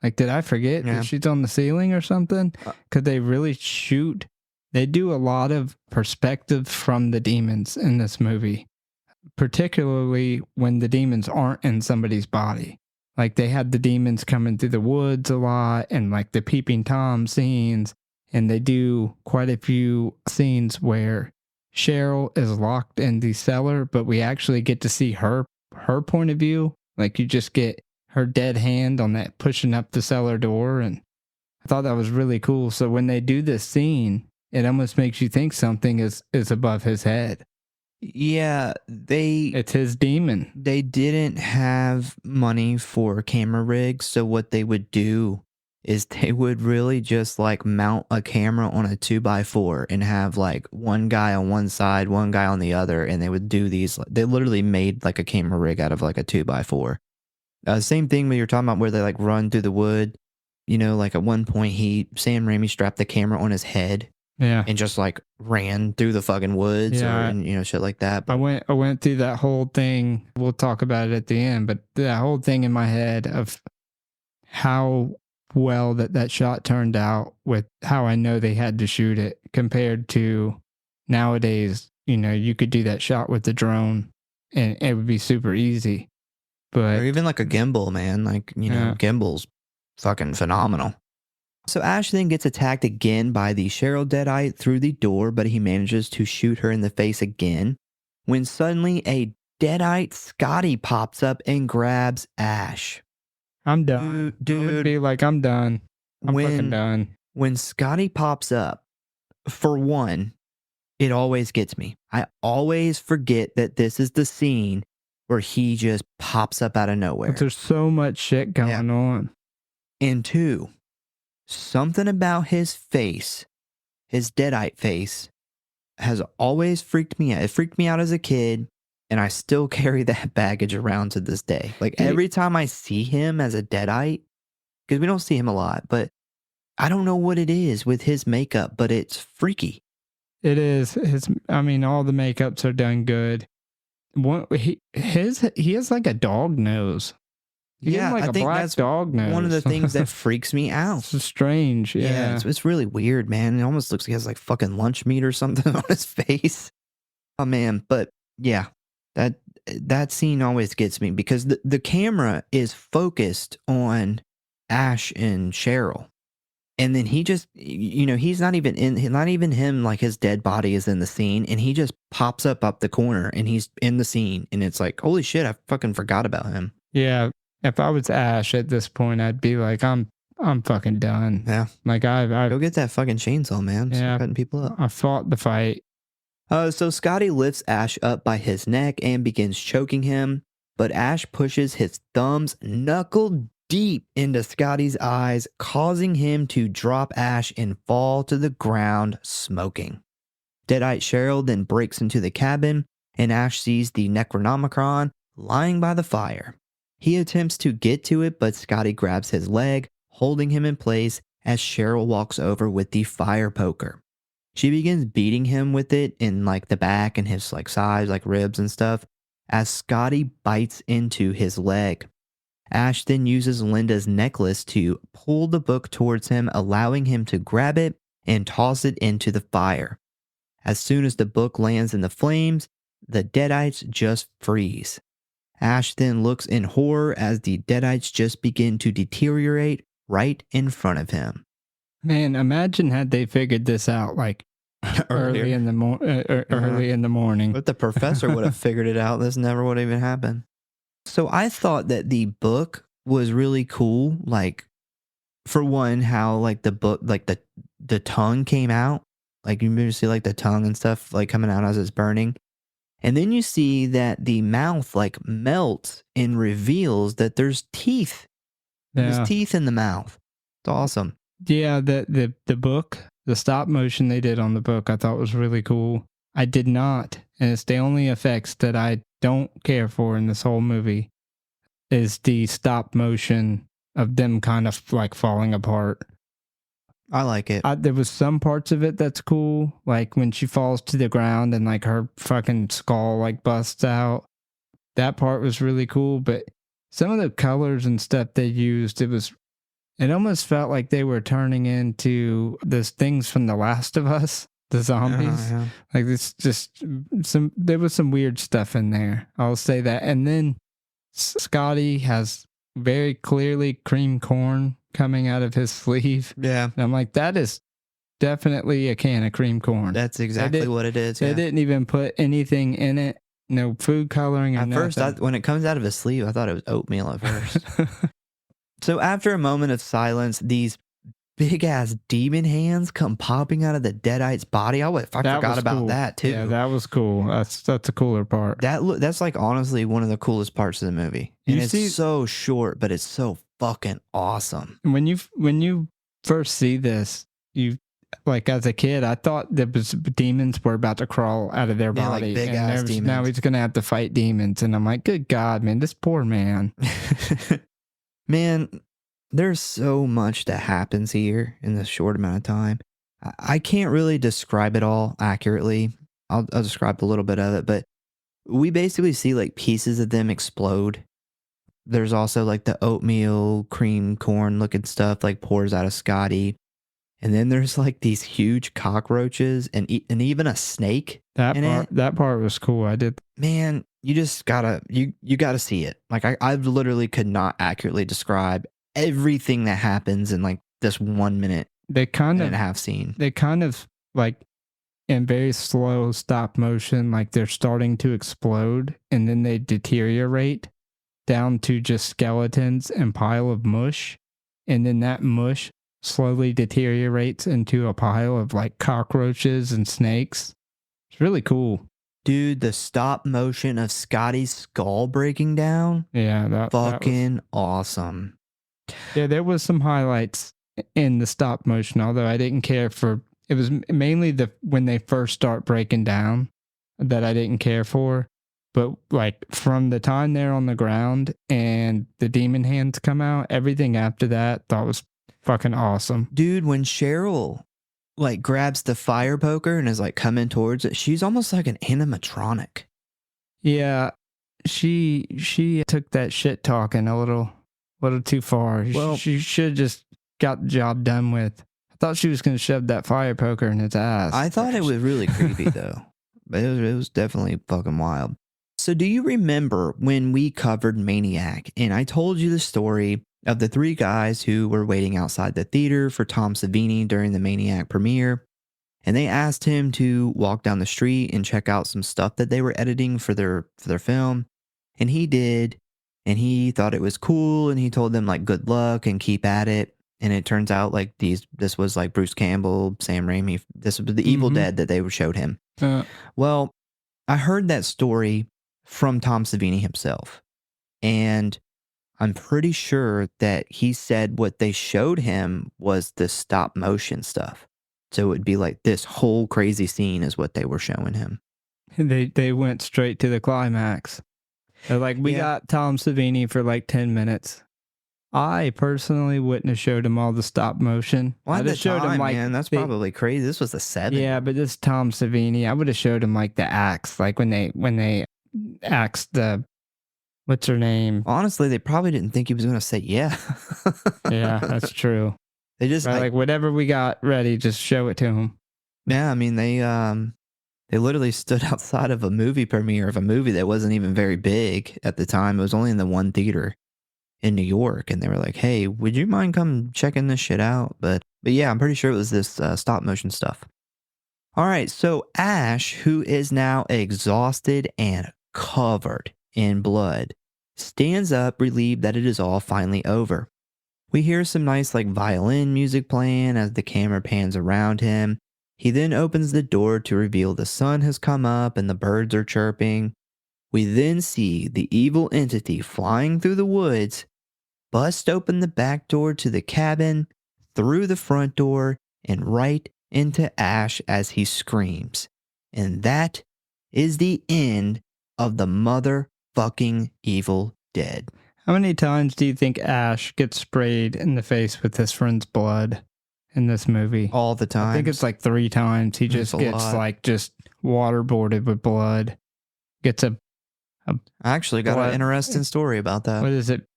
Like, did I forget that she's on the ceiling or something? Because they really shoot. They do a lot of perspective from the demons in this movie, particularly when the demons aren't in somebody's body. Like, they had the demons coming through the woods a lot, and like the peeping Tom scenes, and they do quite a few scenes where Cheryl is locked in the cellar, but we actually get to see her point of view. Like, you just get her dead hand on that pushing up the cellar door, and I thought that was really cool. So when they do this scene, it almost makes you think something is above his head. Yeah, it's his demon. They didn't have money for camera rigs, so what they would do is they would really just like mount a camera on a 2x4 and have like one guy on one side, one guy on the other, and they would do these. They literally made like a camera rig out of like a 2x4. Same thing when you're talking about where they like run through the wood. Like at one point Sam Raimi strapped the camera on his head. Yeah. And just like ran through the fucking woods and shit like that. But I went through that whole thing. We'll talk about it at the end, but that whole thing in my head of how well that shot turned out with how I know they had to shoot it compared to nowadays, you could do that shot with the drone and it would be super easy. But or even like a gimbal, man. Like, gimbal's fucking phenomenal. So Ash then gets attacked again by the Cheryl Deadite through the door, but he manages to shoot her in the face again, when suddenly a Deadite Scotty pops up and grabs Ash. I'm done. Dude. I would be like, I'm done. I'm fucking done. When Scotty pops up, for one, it always gets me. I always forget that this is the scene where he just pops up out of nowhere. But there's so much shit going on. And two, something about his face, his Deadite face, has always freaked me out. It freaked me out as a kid, and I still carry that baggage around to this day. Like every time I see him as a Deadite, because we don't see him a lot, but I don't know what it is with his makeup, but it's freaky. It is. All the makeups are done good. He has like a dog nose. I think that's dog nose. One of the things that freaks me out. It's strange. Yeah. It's really weird, man. It almost looks like he has like fucking lunch meat or something on his face. Oh man, but yeah, that scene always gets me because the camera is focused on Ash and Cheryl, and then he just he's not even him, like his dead body is in the scene, and he just pops up the corner and he's in the scene, and it's like, holy shit, I fucking forgot about him. Yeah. if I was Ash at this point, I'd be like, I'm fucking done. Yeah. Like I Go get that fucking chainsaw, man. Start cutting people up. I fought the fight. So Scotty lifts Ash up by his neck and begins choking him, but Ash pushes his thumbs knuckle deep into Scotty's eyes, causing him to drop Ash and fall to the ground smoking. Deadite Cheryl then breaks into the cabin, and Ash sees the Necronomicon lying by the fire. He attempts to get to it, but Scotty grabs his leg, holding him in place as Cheryl walks over with the fire poker. She begins beating him with it in like the back and his like sides, like ribs and stuff, as Scotty bites into his leg. Ash then uses Linda's necklace to pull the book towards him, allowing him to grab it and toss it into the fire. As soon as the book lands in the flames, the Deadites just freeze. Ash then looks in horror as the Deadites just begin to deteriorate right in front of him. Man, imagine had they figured this out like early in the morning. But the professor would have figured it out. This never would have even happened. So I thought that the book was really cool. Like, for one, how like the book, like the tongue came out. Like you see like the tongue and stuff like coming out as it's burning. And then you see that the mouth like melts and reveals that there's teeth. Yeah. There's teeth in the mouth. It's awesome. Yeah, the book, the stop motion they did on the book, I thought was really cool. I did not, and it's the only effects that I don't care for in this whole movie, is the stop motion of them kind of like falling apart. I like it. There was some parts of it that's cool, like when she falls to the ground and like her fucking skull like busts out. That part was really cool, but some of the colors and stuff they used, it almost felt like they were turning into those things from The Last of Us, the zombies. Yeah. Like it's just there was some weird stuff in there. I'll say that. And then Scotty has very clearly cream corn coming out of his sleeve. Yeah. And I'm like, that is definitely a can of cream corn. That's exactly what it is. They didn't even put anything in it. No food coloring or At nothing. first, when it comes out of his sleeve, I thought it was oatmeal at first. So after a moment of silence, these big-ass demon hands come popping out of the Deadite's body. I forgot about that, too. Yeah, that was cool. That's a cooler part. That's like honestly one of the coolest parts of the movie. And it's so short, but it's so fucking awesome. When you first see this, you like as a kid, I thought there was demons were about to crawl out of their body. Like big-ass demons. Now he's going to have to fight demons. And I'm like, good God, man, this poor man. Man, there's so much that happens here in this short amount of time. I can't really describe it all accurately. I'll describe a little bit of it, but we basically see like pieces of them explode. There's also like the oatmeal, cream corn looking stuff like pours out of Scotty. And then there's like these huge cockroaches and even a snake. That part was cool. I did. Man, you just gotta see it. Like I literally could not accurately describe everything that happens in like this 1 minute and a half scene. They kind of like in very slow stop motion, like they're starting to explode and then they deteriorate down to just skeletons and pile of mush. And then that mush slowly deteriorates into a pile of like cockroaches and snakes. It's really cool. Dude, the stop motion of Scotty's skull breaking down. Yeah, that was awesome. Yeah, there was some highlights in the stop motion, although I didn't care for. It was mainly when they first start breaking down that I didn't care for. But like from the time they're on the ground and the demon hands come out, everything after that thought was fucking awesome. Dude, when Cheryl like grabs the fire poker and is like coming towards it, she's almost like an animatronic. Yeah, she took that shit talking a little too far. Well, she should have just got the job done with. I thought she was going to shove that fire poker in his ass. I thought it was really creepy though. But it was definitely fucking wild. So do you remember when we covered Maniac and I told you the story of the 3 guys who were waiting outside the theater for Tom Savini during the Maniac premiere, and they asked him to walk down the street and check out some stuff that they were editing for their film, and he did, and he thought it was cool, and he told them like good luck and keep at it. And it turns out like this was like Bruce Campbell, Sam Raimi. This was the Evil Dead that they showed him. Well, I heard that story from Tom Savini himself, and I'm pretty sure that he said what they showed him was the stop motion stuff. So it would be like this whole crazy scene is what they were showing him. They went straight to the climax. They're like, we got Tom Savini for like 10 minutes. I personally wouldn't have showed him all the stop motion. Well, I at the just showed time, him like man, that's probably crazy. This was the 70s. Yeah, but this Tom Savini, I would have showed him like the axe, like when they axed the what's her name? Honestly, they probably didn't think he was going to say yeah. Yeah, that's true. They just like whatever we got ready, just show it to him. Yeah, I mean they literally stood outside of a movie premiere of a movie that wasn't even very big at the time. It was only in the one theater in New York, and they were like, "Hey, would you mind come checking this shit out?" But yeah, I'm pretty sure it was this stop motion stuff. All right, so Ash, who is now exhausted and covered in blood, stands up, relieved that it is all finally over. We hear some nice like violin music playing as the camera pans around him. He then opens the door to reveal the sun has come up and the birds are chirping. We then see the evil entity flying through the woods, bust open the back door to the cabin, through the front door, and right into Ash as he screams. And that is the end of the motherfucking Evil Dead. How many times do you think Ash gets sprayed in the face with his friend's blood in this movie? All the time. I think it's like 3 times. He just gets like just waterboarded with blood. Gets a I actually got an interesting story about that. What is it?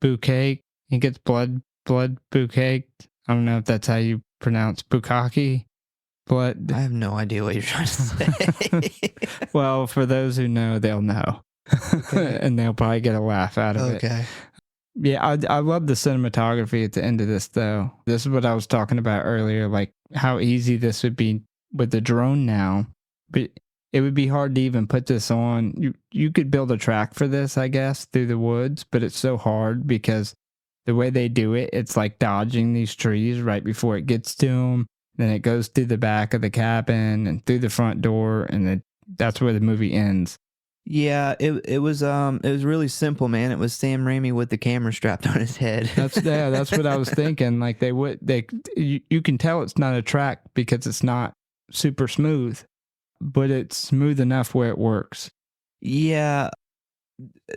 Bouquet? He gets blood bouquet. I don't know if that's how you pronounce bukkake. Blood. I have no idea what you're trying to say. Well, for those who know, they'll know. Okay. And they'll probably get a laugh out of it. Okay. Yeah, I love the cinematography at the end of this, though. This is what I was talking about earlier, like how easy this would be with the drone now. But it would be hard to even put this on. You could build a track for this, I guess, through the woods, but it's so hard because the way they do it, it's like dodging these trees right before it gets to them. Then it goes through the back of the cabin and through the front door, and then that's where the movie ends. Yeah, it was really simple, man. It was Sam Raimi with the camera strapped on his head. That's what I was thinking. Like you can tell it's not a track because it's not super smooth, but it's smooth enough where it works. Yeah.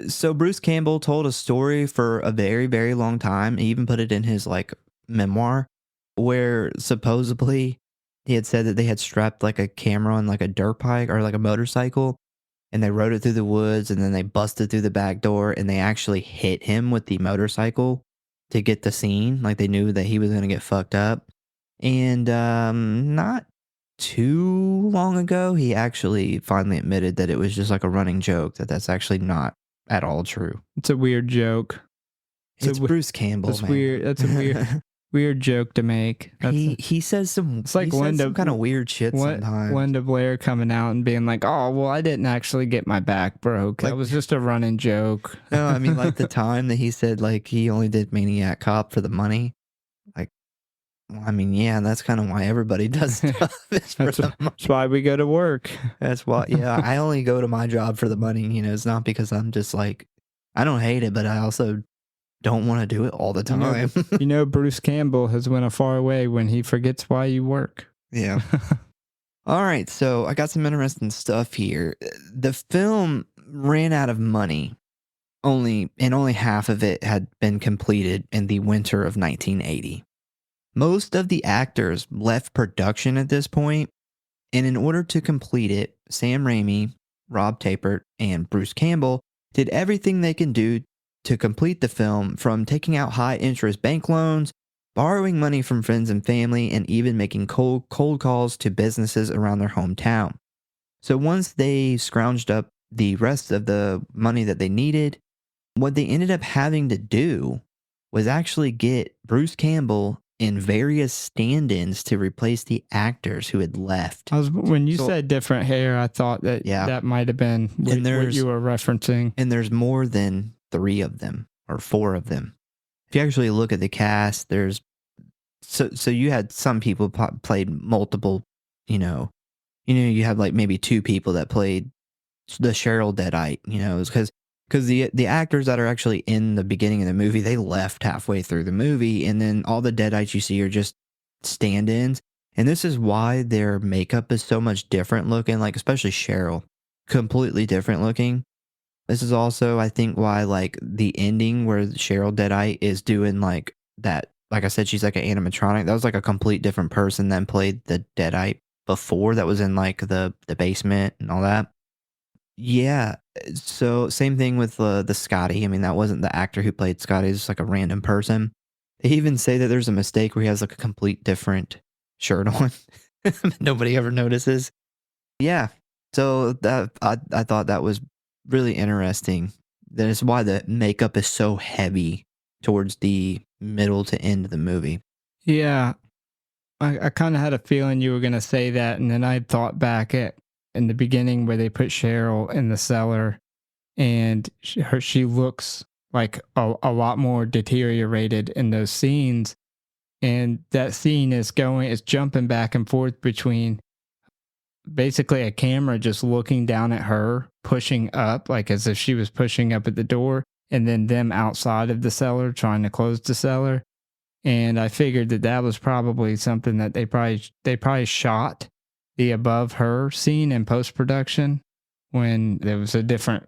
So Bruce Campbell told a story for a very, very long time. He even put it in his like memoir, where supposedly he had said that they had strapped like a camera on like a dirt bike or like a motorcycle, and they rode it through the woods, and then they busted through the back door, and they actually hit him with the motorcycle to get the scene. Like they knew that he was going to get fucked up. And not too long ago, he actually finally admitted that it was just like a running joke, that's actually not at all true. It's a weird joke. It's Bruce Campbell, That's man. weird. That's a weird weird joke to make. He says some. It's like some kind of weird shit sometimes. Linda Blair coming out and being like, "Oh, well, I didn't actually get my back broke. That was just a running joke." No, I mean like the time that he said like he only did Maniac Cop for the money. Like, well, I mean, yeah, that's kind of why everybody does stuff. That's why we go to work. That's why. Yeah, I only go to my job for the money. You know, it's not because I'm just like I don't hate it, but I also don't want to do it all the time. You know, Bruce Campbell has went a far way when he forgets why you work. Yeah. All right, so I got some interesting stuff here. The film ran out of money. Only half of it had been completed in the winter of 1980. Most of the actors left production at this point, and in order to complete it, Sam Raimi, Rob Tapert, and Bruce Campbell did everything they can do to complete the film, from taking out high-interest bank loans, borrowing money from friends and family, and even making cold calls to businesses around their hometown. So once they scrounged up the rest of the money that they needed, what they ended up having to do was actually get Bruce Campbell in various stand-ins to replace the actors who had left. When you said different hair, I thought that that might have been what you were referencing. And there's more than 3 of them or 4 of them. If you actually look at the cast, there's so you had some people played multiple, you had like maybe 2 people that played the Cheryl Deadite, because the actors that are actually in the beginning of the movie, they left halfway through the movie, and then all the Deadites you see are just stand-ins. And this is why their makeup is so much different looking, like especially Cheryl, completely different looking. This is also, I think, why like the ending where Cheryl Deadite is doing like that. Like I said, she's like an animatronic. That was like a complete different person than played the Deadite before. That was in like the basement and all that. Yeah. So same thing with the Scotty. I mean, that wasn't the actor who played Scotty. It's just like a random person. They even say that there's a mistake where he has like a complete different shirt on. Nobody ever notices. Yeah. So that I thought that was really interesting. That is why the makeup is so heavy towards the middle to end of the movie. Yeah. I kind of had a feeling you were going to say that. And then I thought back at in the beginning where they put Cheryl in the cellar and she looks like a lot more deteriorated in those scenes. And that scene is jumping back and forth between basically a camera just looking down at her, pushing up, like as if she was pushing up at the door, and then them outside of the cellar trying to close the cellar. And I figured that was probably something that they probably shot the above her scene in post production when there was a different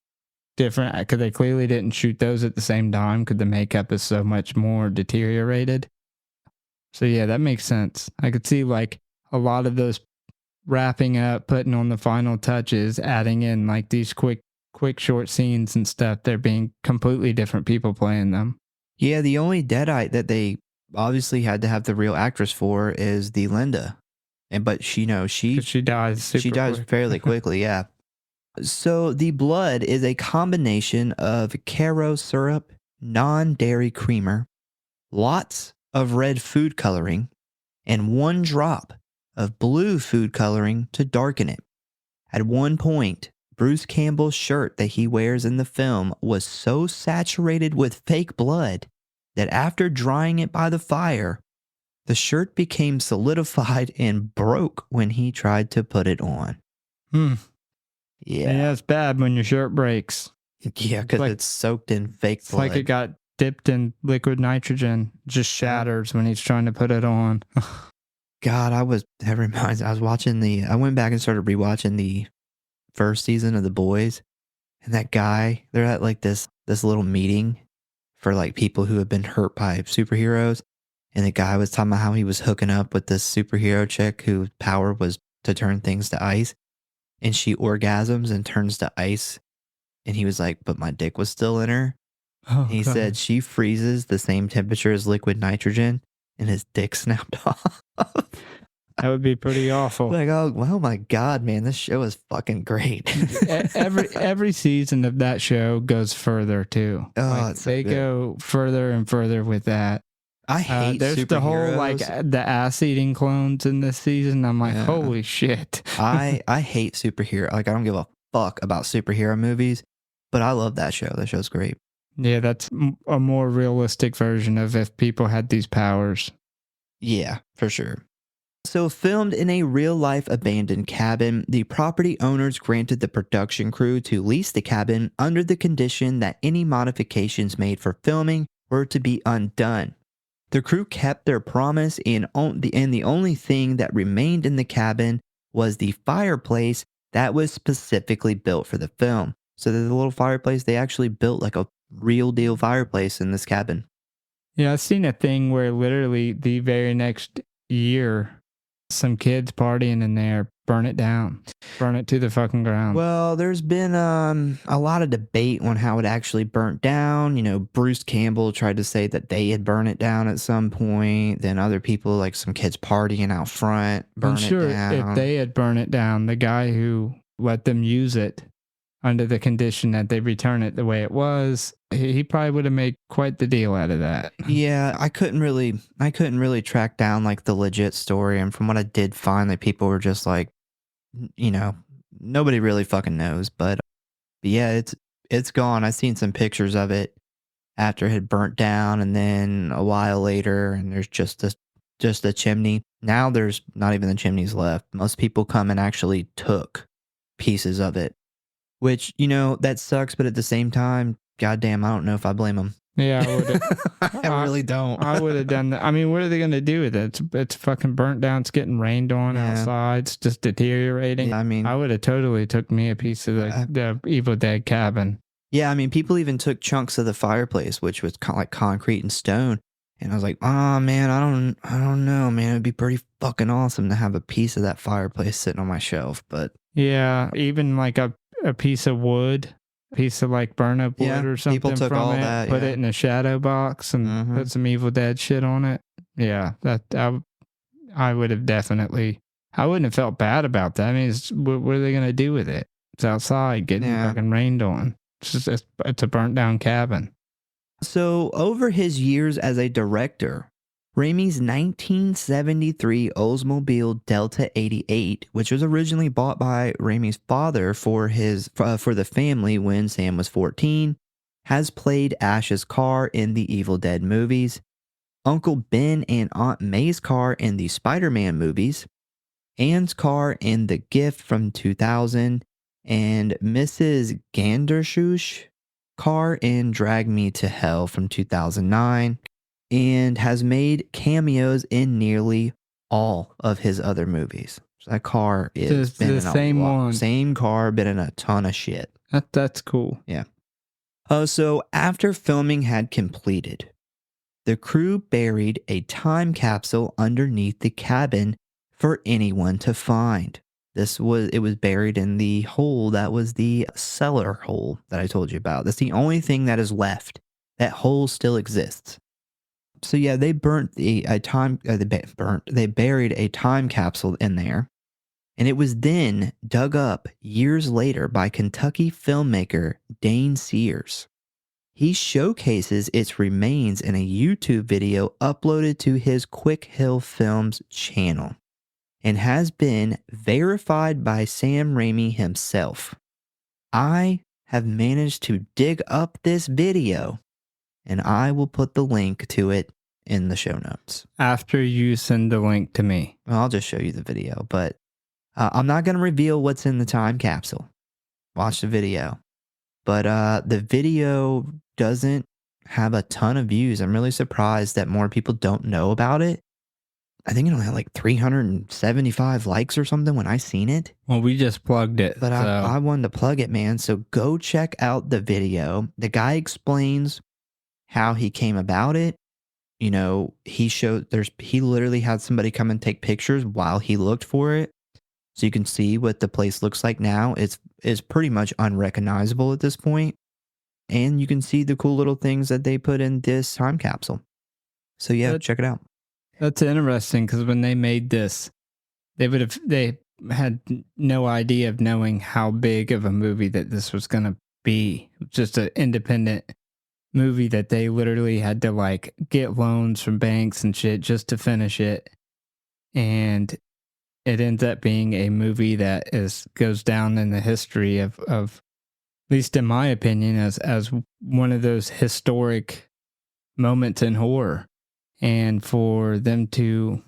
because they clearly didn't shoot those at the same time because the makeup is so much more deteriorated. So yeah, that makes sense. I could see like a lot of those wrapping up, putting on the final touches, adding in like these quick short scenes and stuff. They're being completely different people playing them. Yeah, the only Deadite that they obviously had to have the real actress for is the Linda. But she dies super quick. fairly quickly, yeah. So the blood is a combination of Caro syrup, non-dairy creamer, lots of red food coloring, and 1 drop of blue food coloring to darken it. At one point, Bruce Campbell's shirt that he wears in the film was so saturated with fake blood that after drying it by the fire, the shirt became solidified and broke when he tried to put it on. Yeah, it's bad when your shirt breaks. Yeah, because it's soaked in fake blood. It's like it got dipped in liquid nitrogen, just shatters when he's trying to put it on. God, I went back and started rewatching the first season of The Boys, and that guy, they're at like this little meeting for like people who have been hurt by superheroes, and the guy was talking about how he was hooking up with this superhero chick whose power was to turn things to ice, and she orgasms and turns to ice, and he was like, but my dick was still in her. He said she freezes the same temperature as liquid nitrogen, and his dick snapped off. That would be pretty awful. Like, oh my God, man, this show is fucking great. every season of that show goes further too. Oh, they go further and further with that. I hate there's superheroes. the whole like the ass eating clones in this season. I'm like, holy shit. I hate superhero. Like, I don't give a fuck about superhero movies, but I love that show. That show's great. Yeah, that's a more realistic version of if people had these powers. Yeah, for sure. So, filmed in a real-life abandoned cabin, the property owners granted the production crew to lease the cabin under the condition that any modifications made for filming were to be undone. The crew kept their promise, and the only thing that remained in the cabin was the fireplace that was specifically built for the film. So the little fireplace, they actually built like a real deal fireplace in this cabin. Yeah, I've seen a thing where literally the very next year, some kids partying in there burn it down, burn it to the fucking ground. Well, there's been a lot of debate on how it actually burnt down. You know, Bruce Campbell tried to say that they had burned it down at some point. Then other people, like some kids partying out front, burn it down. If they had burned it down, the guy who let them use it under the condition that they return it the way it was, he probably would have made quite the deal out of that. Yeah, I couldn't really track down like the legit story, and from what I did find, that people were just like, you know, nobody really fucking knows. But yeah, it's gone. I've seen some pictures of it. after it had burnt down, and then a while later, and there's just a chimney. Now there's not even the chimneys left. Most people come and actually took pieces of it, which, that sucks, but at the same time, goddamn, I don't know if I blame them. Yeah, I would. I really don't. I would have done that. I mean, what are they going to do with it? It's fucking burnt down. It's getting rained on outside. It's just deteriorating. Yeah, I mean, I would have totally took me a piece of the Evil Dead cabin. Yeah, I mean, people even took chunks of the fireplace, which was kind of like concrete and stone. And I was like, oh man, I don't know, man. It'd be pretty fucking awesome to have a piece of that fireplace sitting on my shelf. But yeah, even like a piece of wood. Piece of like burn up wood or something. People took all that, put it in a shadow box and put some Evil Dead shit on it. Yeah, that I would have definitely. I wouldn't have felt bad about that. I mean, what are they gonna do with it? It's outside getting fucking rained on. It's a burnt down cabin. So over his years as a director, Rami's 1973 Oldsmobile Delta 88, which was originally bought by Rami's father for the family when Sam was 14, has played Ash's car in the Evil Dead movies, Uncle Ben and Aunt May's car in the Spider-Man movies, Anne's car in The Gift from 2000, and Mrs. Gandershoe's car in Drag Me to Hell from 2009. And has made cameos in nearly all of his other movies. So that car is the same one. Same car, been in a ton of shit. That's cool. Yeah. So after filming had completed, the crew buried a time capsule underneath the cabin for anyone to find. It was buried in the hole that was the cellar hole that I told you about. That's the only thing that is left. That hole still exists. So yeah, they buried a time capsule in there, and it was then dug up years later by Kentucky filmmaker Dane Sears. He showcases its remains in a YouTube video uploaded to his Quick Hill Films channel and has been verified by Sam Raimi himself. I have managed to dig up this video, and I will put the link to it in the show notes. After you send the link to me. Well, I'll just show you the video, but I'm not going to reveal what's in the time capsule. Watch the video. But the video doesn't have a ton of views. I'm really surprised that more people don't know about it. I think it only had like 375 likes or something when I seen it. Well, we just plugged it. But I wanted to plug it, man. So go check out the video. The guy explains how he came about it. He literally had somebody come and take pictures while he looked for it. So you can see what the place looks like now. It's pretty much unrecognizable at this point. And you can see the cool little things that they put in this time capsule. So yeah, check it out. That's interesting because when they made this, they had no idea of knowing how big of a movie that this was going to be. Just an independent movie that they literally had to like get loans from banks and shit just to finish it. And it ends up being a movie that goes down in the history of at least in my opinion, as one of those historic moments in horror. And for them to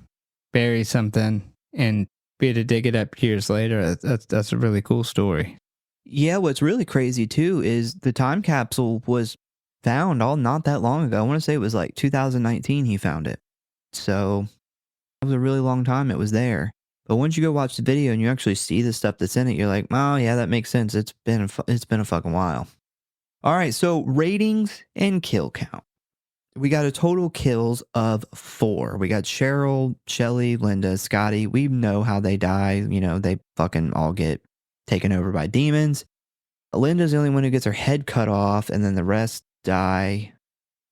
bury something and be able to dig it up years later, that's a really cool story. Yeah, what's really crazy too is the time capsule was found all not that long ago. I want to say it was like 2019 he found it. So it was a really long time it was there. But once you go watch the video and you actually see the stuff that's in it, you're like, oh yeah, that makes sense. It's been a fucking while. All right, so ratings and kill count. We got a total kills of 4. We got Cheryl, Shelly, Linda, Scotty. We know how they die. They fucking all get taken over by demons. Linda's the only one who gets her head cut off, and then the rest die.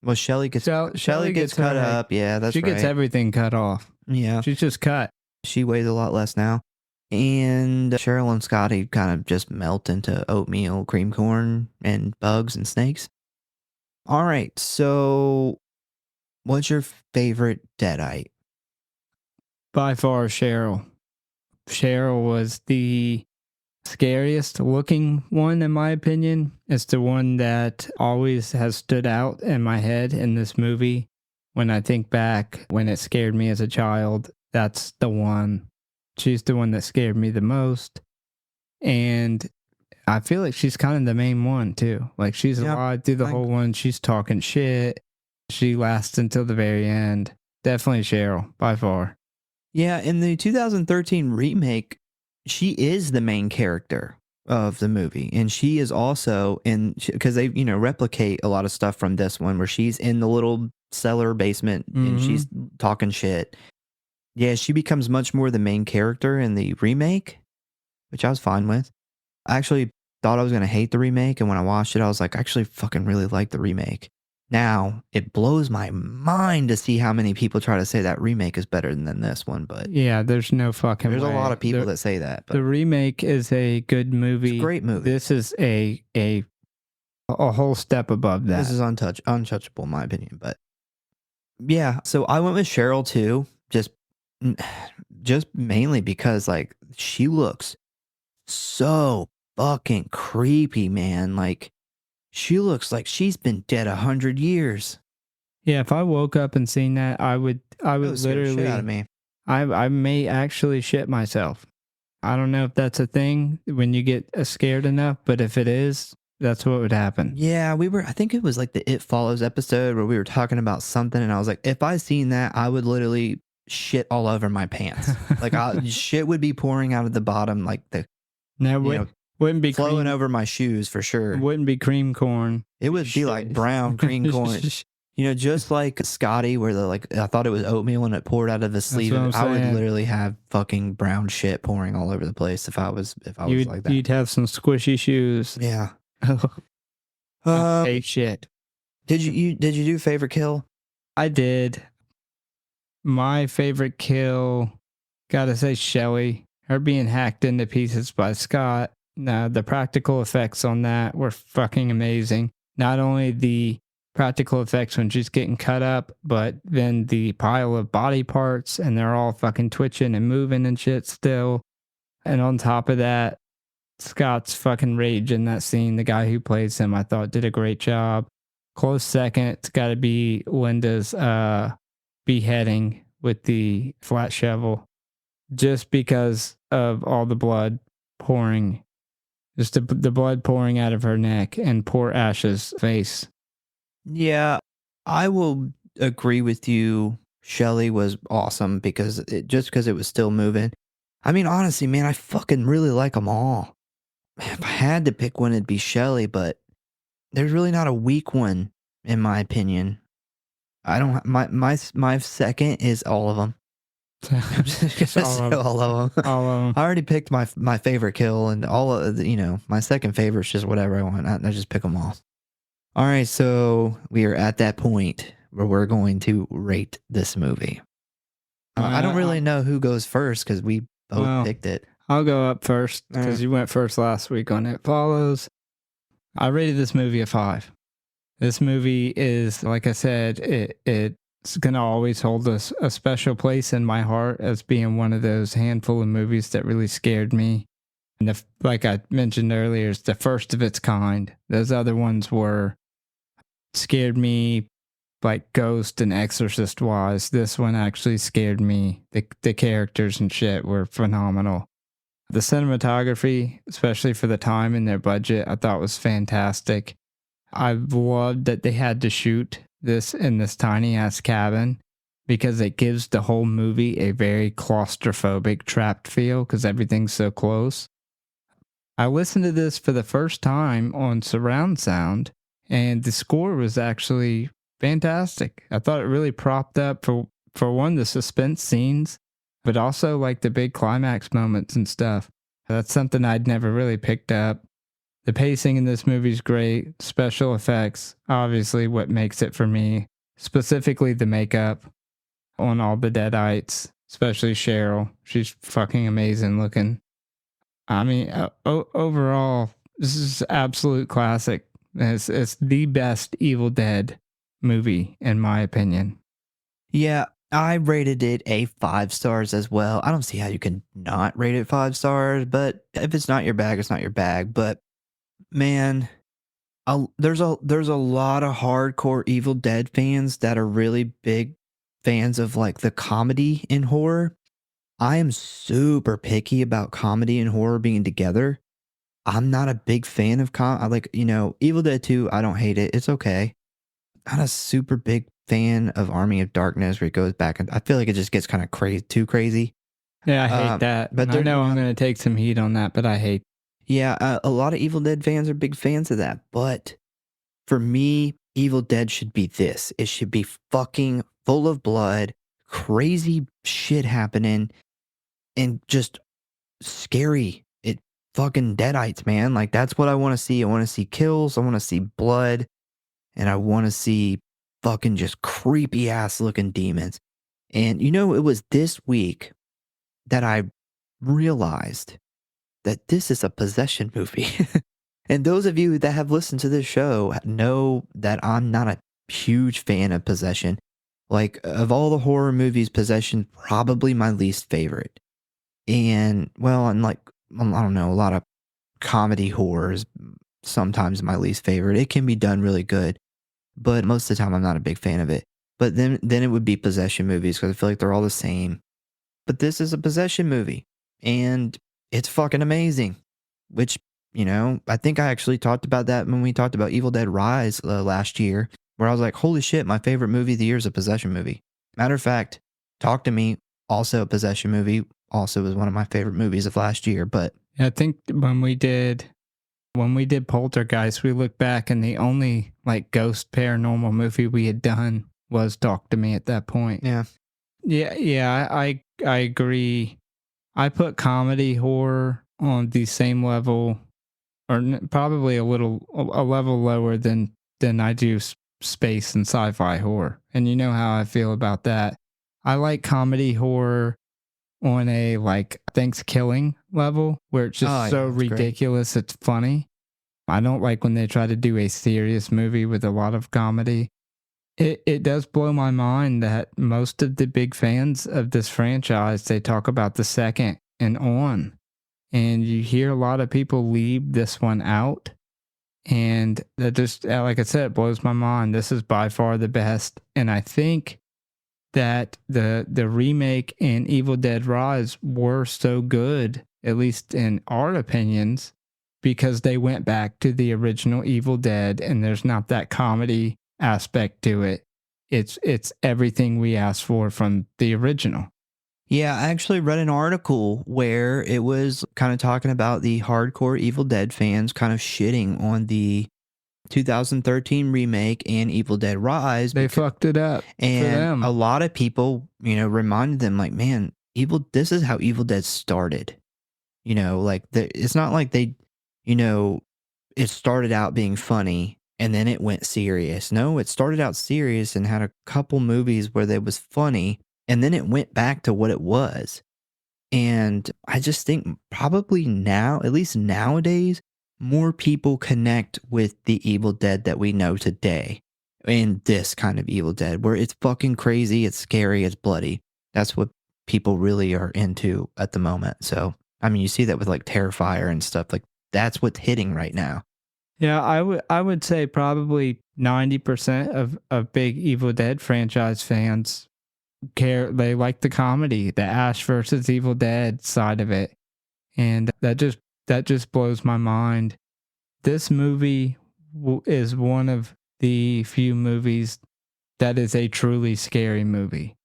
Well, Shelly gets cut up. Yeah, that's right. She gets everything cut off. Yeah. She's just cut. She weighs a lot less now. And Cheryl and Scotty kind of just melt into oatmeal, cream corn, and bugs and snakes. All right, so what's your favorite Deadite? By far, Cheryl. Cheryl was the scariest looking one, in my opinion. It's the one that always has stood out in my head in this movie. When I think back, when it scared me as a child, that's the one. She's the one that scared me the most. And I feel like she's kind of the main one, too. Like, she's alive through the whole one. She's talking shit. She lasts until the very end. Definitely Cheryl, by far. Yeah, in the 2013 remake, she is the main character of the movie, and she is also in, because they replicate a lot of stuff from this one, where she's in the little cellar basement and she's talking shit. Yeah, she becomes much more the main character in the remake, which I was fine with. I actually thought I was going to hate the remake, and when I watched it, I was like, I actually fucking really like the remake. Now, it blows my mind to see how many people try to say that remake is better than this one, but yeah, there's no fucking there's way. a lot of people that say that. But the remake is a good movie. It's a great movie. This is a whole step above that. This is untouchable in my opinion, but yeah, so I went with Cheryl too, just mainly because like she looks so fucking creepy, man. Like she looks like she's been dead 100 years. Yeah, if I woke up and seen that, I would literally shit out of me. I may actually shit myself. I don't know if that's a thing when you get scared enough, but if it is, that's what would happen. Yeah, I think it was like the It Follows episode where we were talking about something, and I was like, if I seen that, I would literally shit all over my pants. Like shit would be pouring out of the bottom, like wouldn't be flowing over my shoes for sure. It wouldn't be cream corn. It would be like brown cream corn. Just like Scotty, where I thought it was oatmeal and it poured out of his sleeve. I would literally have fucking brown shit pouring all over the place if I was like that. You'd have some squishy shoes. Yeah. Hey, shit. Did you do favorite kill? I did. My favorite kill, gotta say Shelly. Her being hacked into pieces by Scott. The practical effects on that were fucking amazing. Not only the practical effects when she's getting cut up, but then the pile of body parts, and they're all fucking twitching and moving and shit still. And on top of that, Scott's fucking rage in that scene. The guy who plays him, I thought, did a great job. Close second, it's got to be Linda's beheading with the flat shovel, just because of all the blood pouring, just the blood pouring out of her neck and poor Ash's face. Yeah, I will agree with you. Shelly was awesome because it was still moving. I mean, honestly, man, I fucking really like them all. If I had to pick one, it'd be Shelly, but there's really not a weak one, in my opinion. I don't. My second is all of them. All of them. I already picked my favorite kill, and all of my second favorite is just whatever I want. I just pick them all. All right, so we are at that point where we're going to rate this movie. I don't really know who goes first because we both picked it. I'll go up first because you went first last week on It Follows. I rated this movie a 5. This movie is, like I said, it's going to always hold a special place in my heart as being one of those handful of movies that really scared me. And like I mentioned earlier, it's the first of its kind. Those other ones scared me like Ghost and Exorcist wise. This one actually scared me. The characters and shit were phenomenal. The cinematography, especially for the time and their budget, I thought was fantastic. I loved that they had to shoot this in this tiny ass cabin because it gives the whole movie a very claustrophobic, trapped feel because everything's so close. I listened to this for the first time on surround sound, and the score was actually fantastic. I thought it really propped up for one, the suspense scenes, but also like the big climax moments and stuff. That's something I'd never really picked up. The pacing in this movie is great. Special effects, obviously what makes it for me, specifically the makeup on all the Deadites, especially Cheryl. She's fucking amazing looking. I mean, overall, this is absolute classic. It's the best Evil Dead movie, in my opinion. Yeah, I rated it a 5 stars as well. I don't see how you can not rate it 5 stars, but if it's not your bag, it's not your bag. But man, there's a lot of hardcore Evil Dead fans that are really big fans of like the comedy in horror. I am super picky about comedy and horror being together. I'm not a big fan of I like, Evil Dead 2, I don't hate it. It's okay. Not a super big fan of Army of Darkness where it goes back and I feel like it just gets kind of too crazy. Yeah, I hate that. But But I know I'm going to take some heat on that, but I hate. yeah, a lot of Evil Dead fans are big fans of that. But for me, Evil Dead should be this. It should be fucking full of blood, crazy shit happening, and just scary. It fucking deadites, man. Like that's what I want to see. I want to see kills. I want to see blood, and I want to see fucking just creepy ass looking demons. And it was this week that I realized that this is a possession movie. And those of you that have listened to this show know that I'm not a huge fan of possession. Like, of all the horror movies, possession probably my least favorite. And, well, and like, I don't know, a lot of comedy horrors, sometimes my least favorite. It can be done really good, but most of the time I'm not a big fan of it. But then it would be possession movies because I feel like they're all the same. But this is a possession movie, and it's fucking amazing. Which, I think I actually talked about that when we talked about Evil Dead Rise last year, where I was like, holy shit, my favorite movie of the year is a possession movie. Matter of fact, Talk to Me, also a possession movie, also was one of my favorite movies of last year. But I think when we did Poltergeist, we looked back and the only like ghost paranormal movie we had done was Talk to Me at that point. yeah, I agree. I put comedy horror on the same level, or probably a level lower than I do space and sci-fi horror. And you know how I feel about that. I like comedy horror on a like Thanksgiving level where it's just so ridiculous it's funny. I don't like when they try to do a serious movie with a lot of comedy. It does blow my mind that most of the big fans of this franchise, they talk about the second and on. And you hear a lot of people leave this one out. And that just, like I said, it blows my mind. This is by far the best. And I think that the remake and Evil Dead Rise were so good, at least in our opinions, because they went back to the original Evil Dead and there's not that comedy aspect to it. It's everything we asked for from the original. Yeah, I actually read an article where it was kind of talking about the hardcore Evil Dead fans kind of shitting on the 2013 remake and Evil Dead Rise. They fucked it up. And a lot of people, reminded them like, man, this is how Evil Dead started. Like it's not like they, it started out being funny and then it went serious. No, it started out serious and had a couple movies where it was funny and then it went back to what it was. And I just think probably now, at least nowadays, more people connect with the Evil Dead that we know today in this kind of Evil Dead where it's fucking crazy, it's scary, it's bloody. That's what people really are into at the moment. So, I mean, you see that with like Terrifier and stuff. Like that's what's hitting right now. Yeah, I would say probably 90% of big Evil Dead franchise fans they like the comedy, the Ash versus Evil Dead side of it. And that just blows my mind. This movie is one of the few movies that is a truly scary movie.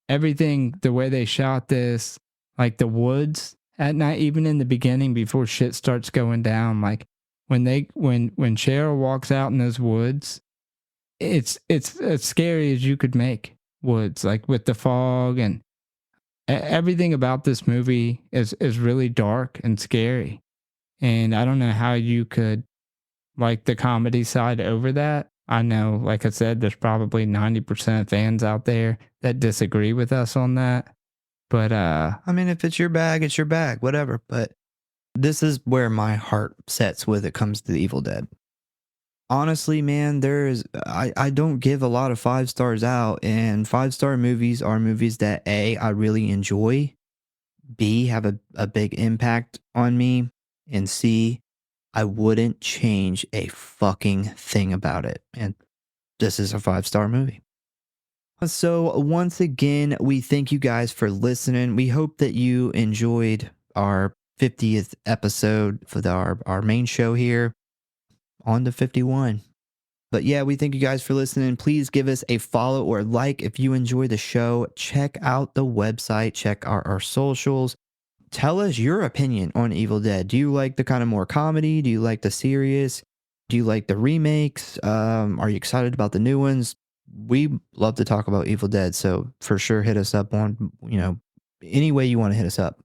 Everything, the way they shot this, like the woods at night, even in the beginning before shit starts going down, like when Cheryl walks out in those woods, it's as scary as you could make woods, like with the fog, and everything about this movie is really dark and scary. And I don't know how you could like the comedy side over that. I know, like I said, there's probably 90% of fans out there that disagree with us on that. But I mean, if it's your bag, it's your bag, whatever. But this is where my heart sets when it comes to the Evil Dead. honestly, man, I don't give a lot of 5 stars out, and 5-star movies are movies that A, I really enjoy, B, have a big impact on me, and C, I wouldn't change a fucking thing about it. And this is a 5-star movie. So once again, we thank you guys for listening. We hope that you enjoyed our 50th episode for our main show here on the 51. But yeah, we thank you guys for listening. Please give us a follow or like if you enjoy the show. Check out the website, check our socials. Tell us your opinion on Evil Dead. Do you like the kind of more comedy? Do you like the serious? Do you like the remakes? Are you excited about the new ones? We love to talk about Evil Dead, so for sure hit us up on, any way you want to hit us up.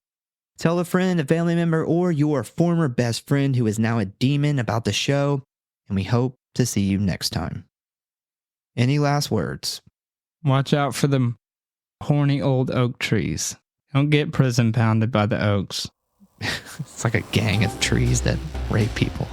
Tell a friend, a family member, or your former best friend who is now a demon about the show, and we hope to see you next time. Any last words? Watch out for the horny old oak trees. Don't get prison pounded by the oaks. It's like a gang of trees that rape people.